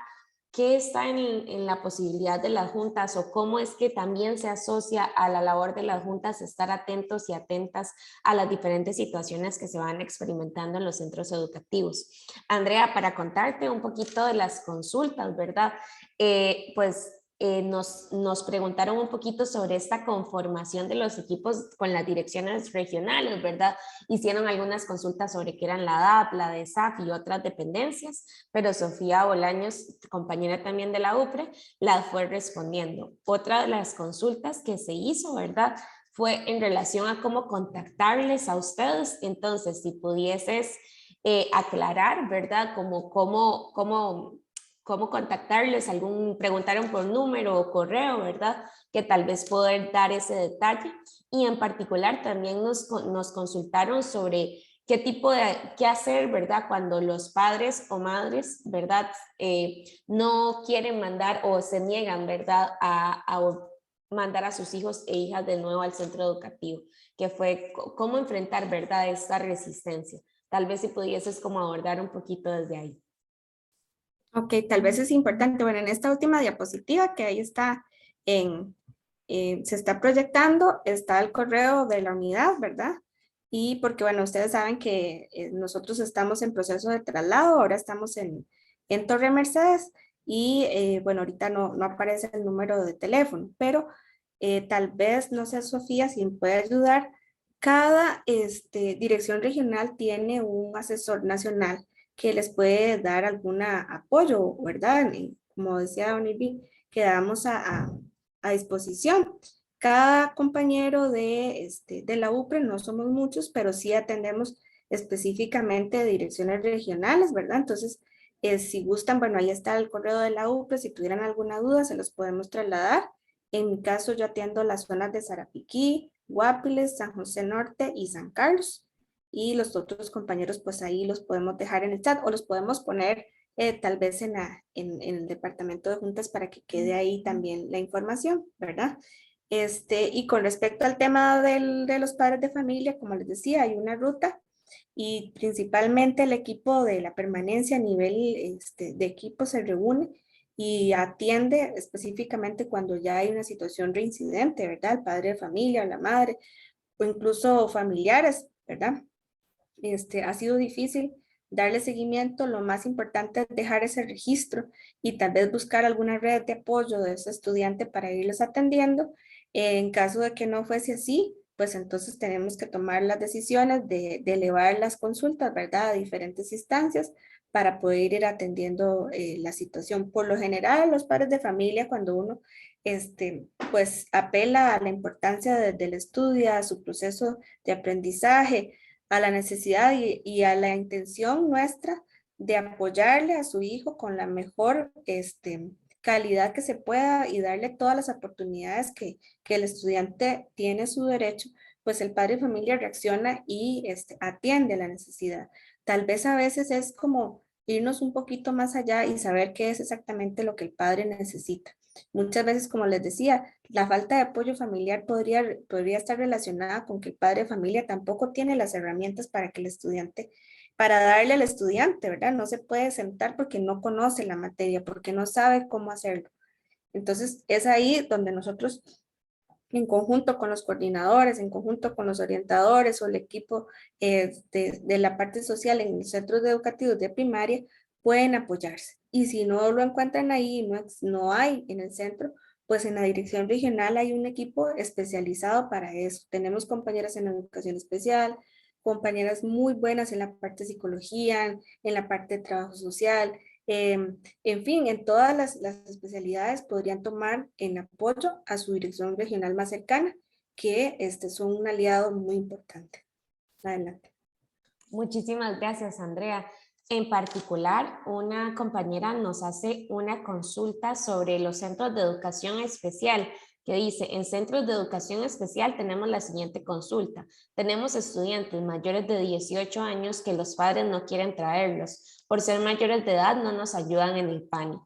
S3: en la posibilidad de las juntas, o cómo es que también se asocia a la labor de las juntas estar atentos y atentas a las diferentes situaciones que se van experimentando en los centros educativos. Andrea, para contarte un poquito de las consultas, ¿verdad? Nos preguntaron un poquito sobre esta conformación de los equipos con las direcciones regionales, ¿verdad? Hicieron algunas consultas sobre qué eran la DAP, la DESAF y otras dependencias, pero Sofía Bolaños, compañera también de la UPRE, las fue respondiendo. Otra de las consultas que se hizo, ¿verdad?, fue en relación a cómo contactarles a ustedes. Entonces, si pudieses aclarar, ¿verdad?, cómo contactarles, preguntaron por número o correo, ¿verdad?, que tal vez poder dar ese detalle. Y en particular también nos consultaron sobre qué hacer, ¿verdad?, cuando los padres o madres, ¿verdad?, no quieren mandar o se niegan, ¿verdad?, a mandar a sus hijos e hijas de nuevo al centro educativo, que fue cómo enfrentar, ¿verdad?, esta resistencia. Tal vez si pudieses como abordar un poquito desde ahí.
S2: Ok, tal vez es importante, bueno, en esta última diapositiva que ahí está, se está proyectando, está el correo de la unidad, ¿verdad? Y porque, bueno, ustedes saben que nosotros estamos en proceso de traslado, ahora estamos en Torre Mercedes, y bueno, ahorita no aparece el número de teléfono, pero tal vez, no sé, Sofía, si me puede ayudar. Cada dirección regional tiene un asesor nacional que les puede dar algún apoyo, ¿verdad? Como decía don Irving, quedamos a disposición. Cada compañero de la UPRE, no somos muchos, pero sí atendemos específicamente direcciones regionales, ¿verdad? Entonces, si gustan, bueno, ahí está el correo de la UPRE, si tuvieran alguna duda, se los podemos trasladar En mi caso, yo atiendo las zonas de Sarapiquí, Guapiles, San José Norte y San Carlos. Y los otros compañeros, pues ahí los podemos dejar en el chat o los podemos poner tal vez en el departamento de juntas para que quede ahí también la información, ¿verdad? Y con respecto al tema de los padres de familia, como les decía, hay una ruta y principalmente el equipo de la permanencia a nivel de equipo se reúne y atiende específicamente cuando ya hay una situación reincidente, ¿verdad? El padre de familia, la madre o incluso familiares, ¿verdad? Ha sido difícil darle seguimiento. Lo más importante es dejar ese registro y tal vez buscar alguna red de apoyo de ese estudiante para irlos atendiendo. En caso de que no fuese así, pues entonces tenemos que tomar las decisiones de elevar las consultas, ¿verdad? A diferentes instancias para poder ir atendiendo la situación. Por lo general, los padres de familia, cuando uno pues apela a la importancia del estudio, a su proceso de aprendizaje, a la necesidad y a la intención nuestra de apoyarle a su hijo con la mejor calidad que se pueda y darle todas las oportunidades que el estudiante tiene su derecho, pues el padre de familia reacciona y atiende a la necesidad. Tal vez a veces es como irnos un poquito más allá y saber qué es exactamente lo que el padre necesita. Muchas veces, como les decía, la falta de apoyo familiar podría estar relacionada con que el padre de familia tampoco tiene las herramientas para que el estudiante, para darle al estudiante, ¿verdad? No se puede sentar porque no conoce la materia, porque no sabe cómo hacerlo. Entonces, es ahí donde nosotros, en conjunto con los coordinadores, en conjunto con los orientadores o el equipo de la parte social en los centros educativos de primaria, pueden apoyarse. Y si no lo encuentran ahí, no hay en el centro, pues en la dirección regional hay un equipo especializado para eso. Tenemos compañeras en educación especial, compañeras muy buenas en la parte de psicología, en la parte de trabajo social, en fin, en todas las especialidades podrían tomar en apoyo a su dirección regional más cercana, que son un aliado muy importante. Adelante.
S3: Muchísimas gracias, Andrea. En particular, una compañera nos hace una consulta sobre los centros de educación especial, que dice, en centros de educación especial tenemos la siguiente consulta. Tenemos estudiantes mayores de 18 años que los padres no quieren traerlos. Por ser mayores de edad no nos ayudan en el PANI.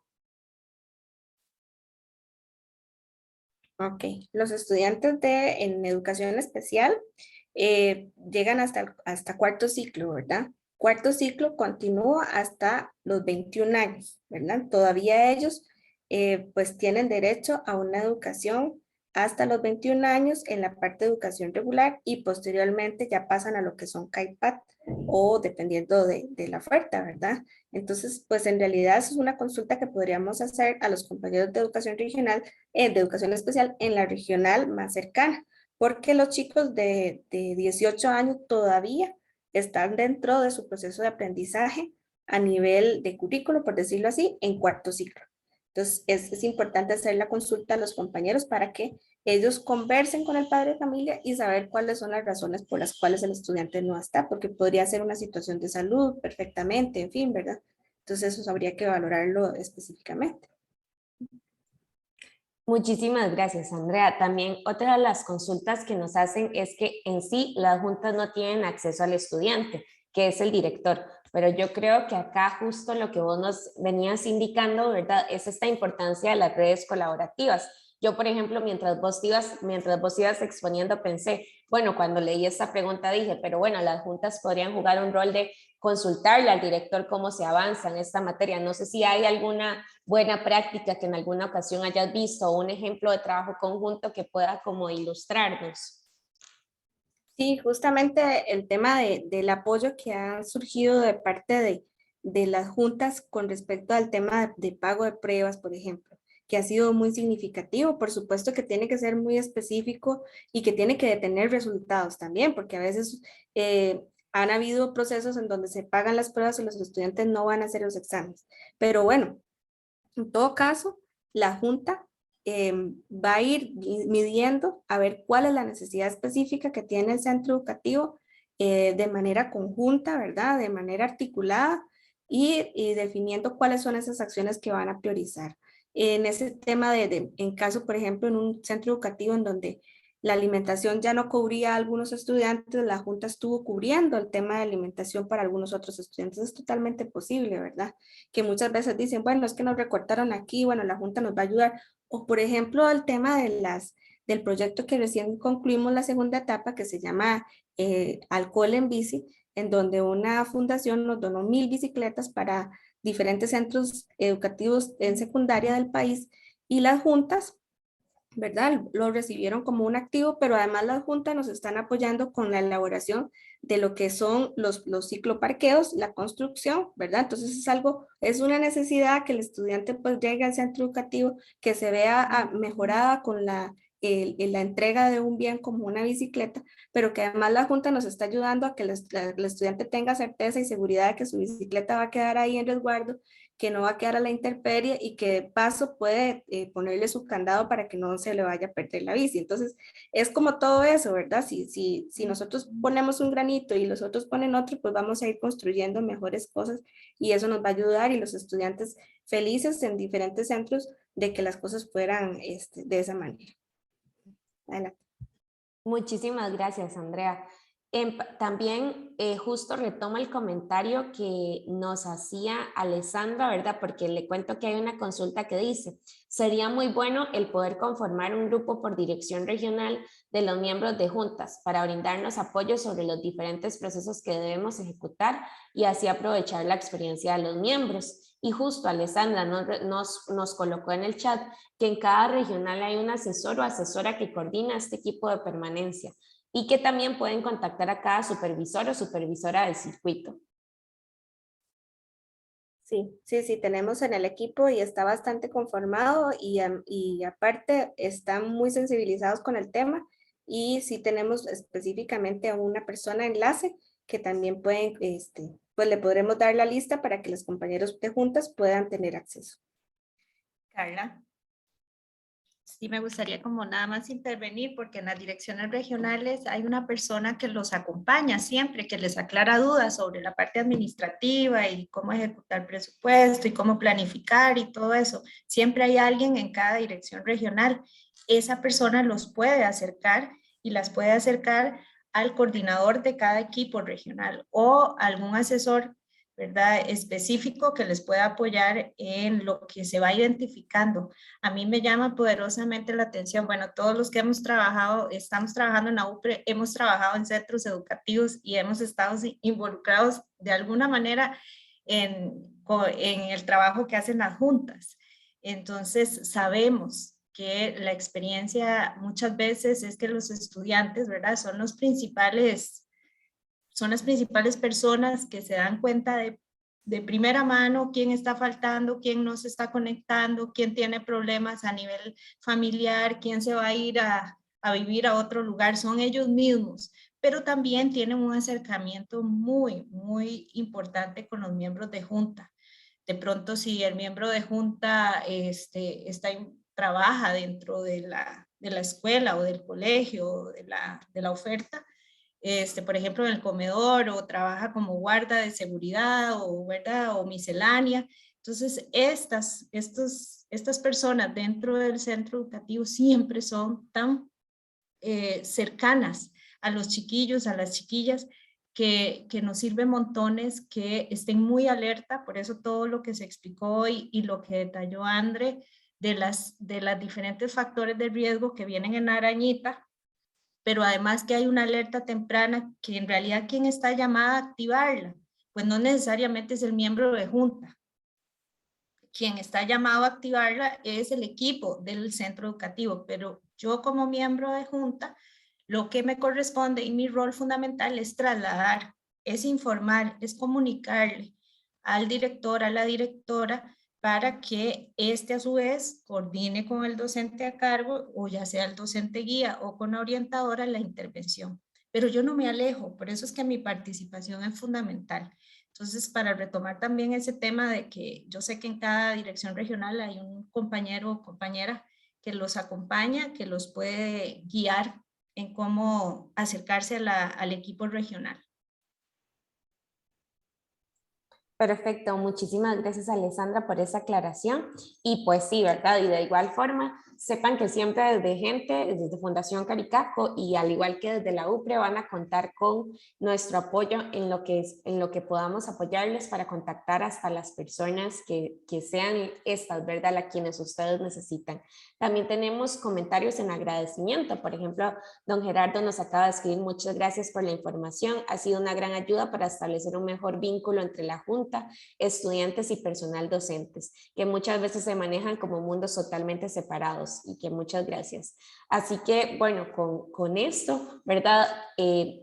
S2: Ok, los estudiantes en educación especial llegan hasta cuarto ciclo, ¿verdad? Cuarto ciclo continúa hasta los 21 años, ¿verdad? Todavía ellos pues tienen derecho a una educación hasta los 21 años en la parte de educación regular y posteriormente ya pasan a lo que son CAIPAT o dependiendo de la oferta, ¿verdad? Entonces, pues en realidad es una consulta que podríamos hacer a los compañeros de educación regional, de educación especial en la regional más cercana, porque los chicos de 18 años todavía están dentro de su proceso de aprendizaje a nivel de currículo, por decirlo así, en cuarto ciclo. Entonces, es importante hacer la consulta a los compañeros para que ellos conversen con el padre de familia y saber cuáles son las razones por las cuales el estudiante no está, porque podría ser una situación de salud perfectamente, en fin, ¿verdad? Entonces, eso habría que valorarlo específicamente.
S3: Muchísimas gracias, Andrea. También otra de las consultas que nos hacen es que en sí las juntas no tienen acceso al estudiante, que es el director. Pero yo creo que acá justo lo que vos nos venías indicando, ¿verdad? Es esta importancia de las redes colaborativas. Yo, por ejemplo, mientras vos ibas exponiendo, pensé, bueno, cuando leí esta pregunta dije, pero bueno, las juntas podrían jugar un rol de consultarle al director cómo se avanza en esta materia. No sé si hay alguna buena práctica que en alguna ocasión hayas visto o un ejemplo de trabajo conjunto que pueda como ilustrarnos.
S2: Sí, justamente el tema del apoyo que ha surgido de parte de las juntas con respecto al tema de pago de pruebas, por ejemplo, que ha sido muy significativo. Por supuesto que tiene que ser muy específico y que tiene que tener resultados también, porque a veces han habido procesos en donde se pagan las pruebas y los estudiantes no van a hacer los exámenes. Pero bueno, en todo caso, la junta va a ir midiendo a ver cuál es la necesidad específica que tiene el centro educativo de manera conjunta, ¿verdad? De manera articulada y definiendo cuáles son esas acciones que van a priorizar. en ese tema en caso, por ejemplo, en un centro educativo en donde la alimentación ya no cubría a algunos estudiantes, la Junta estuvo cubriendo el tema de alimentación para algunos otros estudiantes. Es totalmente posible, ¿verdad? Que muchas veces dicen, bueno, es que nos recortaron aquí, bueno, la Junta nos va a ayudar. O por ejemplo, el tema del proyecto que recién concluimos la segunda etapa, que se llama Alcohol en Bici, en donde una fundación nos donó 1000 bicicletas para diferentes centros educativos en secundaria del país, y las juntas, ¿verdad? Lo recibieron como un activo, pero además las juntas nos están apoyando con la elaboración de lo que son los cicloparqueos, la construcción, ¿verdad? Entonces es algo, es una necesidad que el estudiante pues llegue al centro educativo, que se vea mejorada con la entrega de un bien como una bicicleta, pero que además la Junta nos está ayudando a que el estudiante tenga certeza y seguridad de que su bicicleta va a quedar ahí en resguardo, que no va a quedar a la intemperie y que de paso puede ponerle su candado para que no se le vaya a perder la bici. Entonces, es como todo eso, ¿verdad? Si nosotros ponemos un granito y los otros ponen otro, pues vamos a ir construyendo mejores cosas y eso nos va a ayudar, y los estudiantes felices en diferentes centros de que las cosas fueran de esa manera. Adelante.
S3: Muchísimas gracias, Andrea. También justo retomo el comentario que nos hacía Alessandra, ¿verdad? Porque le cuento que hay una consulta que dice, sería muy bueno el poder conformar un grupo por dirección regional de los miembros de juntas para brindarnos apoyo sobre los diferentes procesos que debemos ejecutar y así aprovechar la experiencia de los miembros. Y justo Alessandra nos colocó en el chat que en cada regional hay un asesor o asesora que coordina este equipo de permanencia y que también pueden contactar a cada supervisor o supervisora del circuito.
S2: Sí, tenemos en el equipo y está bastante conformado y aparte están muy sensibilizados con el tema, y sí tenemos específicamente a una persona enlace que también pueden, pues le podremos dar la lista para que los compañeros de juntas puedan tener acceso.
S1: Carla. Sí, me gustaría como nada más intervenir porque en las direcciones regionales hay una persona que los acompaña siempre, que les aclara dudas sobre la parte administrativa y cómo ejecutar presupuesto y cómo planificar y todo eso. Siempre hay alguien en cada dirección regional. Esa persona los puede acercar y las puede acercar al coordinador de cada equipo regional o algún asesor, ¿verdad?, específico que les pueda apoyar en lo que se va identificando. A mí me llama poderosamente la atención, bueno, todos los que hemos trabajado, estamos trabajando en la UPRE, hemos trabajado en centros educativos y hemos estado involucrados de alguna manera en el trabajo que hacen las juntas. Entonces, sabemos que la experiencia muchas veces es que los estudiantes, ¿verdad?, son las principales personas que se dan cuenta de primera mano quién está faltando, quién no se está conectando, quién tiene problemas a nivel familiar, quién se va a ir a vivir a otro lugar, son ellos mismos, pero también tienen un acercamiento muy, muy importante con los miembros de junta. De pronto, si el miembro de junta trabaja dentro de la escuela o del colegio o de la oferta, por ejemplo, en el comedor, o trabaja como guarda de seguridad o, ¿verdad?, o miscelánea. Entonces, estas personas dentro del centro educativo siempre son tan cercanas a los chiquillos, a las chiquillas, que nos sirve montones que estén muy alerta. Por eso todo lo que se explicó hoy y lo que detalló André de las diferentes factores de riesgo que vienen en la arañita, pero además que hay una alerta temprana que en realidad quien está llamada a activarla, pues no necesariamente es el miembro de junta. Quien está llamado a activarla es el equipo del centro educativo, pero yo como miembro de junta, lo que me corresponde y mi rol fundamental es trasladar, es informar, es comunicarle al director, a la directora, para que a su vez coordine con el docente a cargo, o ya sea el docente guía o con la orientadora, la intervención. Pero yo no me alejo, por eso es que mi participación es fundamental. Entonces, para retomar también ese tema de que yo sé que en cada dirección regional hay un compañero o compañera que los acompaña, que los puede guiar en cómo acercarse al equipo regional.
S3: Perfecto, muchísimas gracias Alessandra por esa aclaración y pues sí, ¿verdad? Y de igual forma, sepan que siempre desde Gente, desde Fundación Caricaco y al igual que desde la UPRE van a contar con nuestro apoyo en lo que podamos apoyarles para contactar hasta las personas que sean estas, ¿verdad? A quienes ustedes necesitan. También tenemos comentarios en agradecimiento, por ejemplo, don Gerardo nos acaba de escribir: muchas gracias por la información, ha sido una gran ayuda para establecer un mejor vínculo entre la Junta, estudiantes y personal docentes, que muchas veces se manejan como mundos totalmente separados, y que muchas gracias. Así que, bueno, con esto, ¿verdad?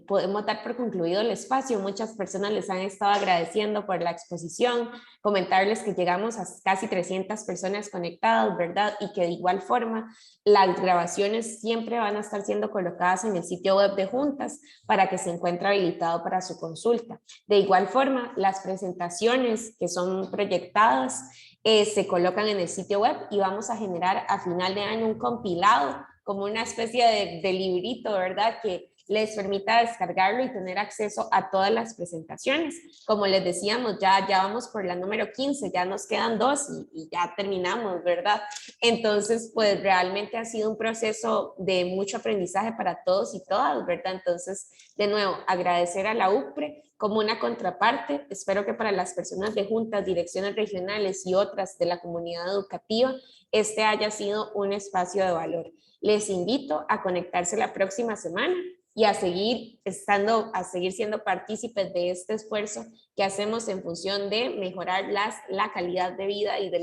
S3: Podemos dar por concluido el espacio. Muchas personas les han estado agradeciendo por la exposición, comentarles que llegamos a casi 300 personas conectadas, ¿verdad? Y que de igual forma las grabaciones siempre van a estar siendo colocadas en el sitio web de Juntas para que se encuentre habilitado para su consulta. De igual forma, las presentaciones que son proyectadas se colocan en el sitio web y vamos a generar a final de año un compilado, como una especie de librito, ¿verdad? Que les permita descargarlo y tener acceso a todas las presentaciones. Como les decíamos, ya vamos por la número 15, ya nos quedan 2 y ya terminamos, ¿verdad? Entonces, pues realmente ha sido un proceso de mucho aprendizaje para todos y todas, ¿verdad? Entonces, de nuevo, agradecer a la UPRE como una contraparte. Espero que para las personas de juntas, direcciones regionales y otras de la comunidad educativa, este haya sido un espacio de valor. Les invito a conectarse la próxima semana y a seguir siendo partícipes de este esfuerzo que hacemos en función de mejorar la calidad de vida y de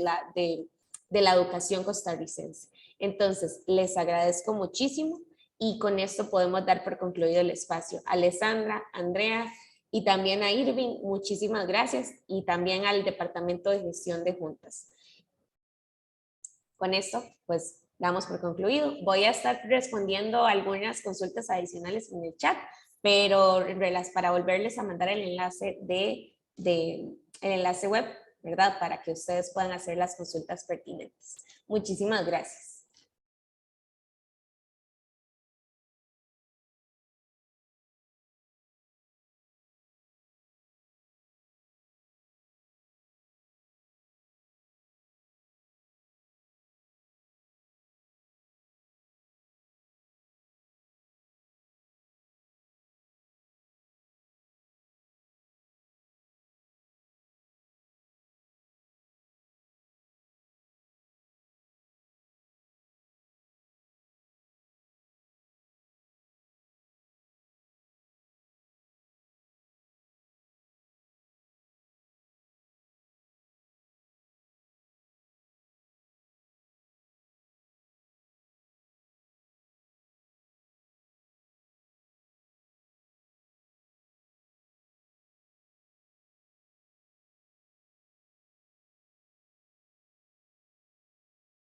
S3: la educación costarricense. Entonces, les agradezco muchísimo y con esto podemos dar por concluido el espacio. Alessandra, Andrea y también a Irving, muchísimas gracias, y también al Departamento de Gestión de Juntas. Con esto, pues, damos por concluido. Voy a estar respondiendo algunas consultas adicionales en el chat, pero para volverles a mandar el enlace el enlace web, ¿verdad? Para que ustedes puedan hacer las consultas pertinentes. Muchísimas gracias.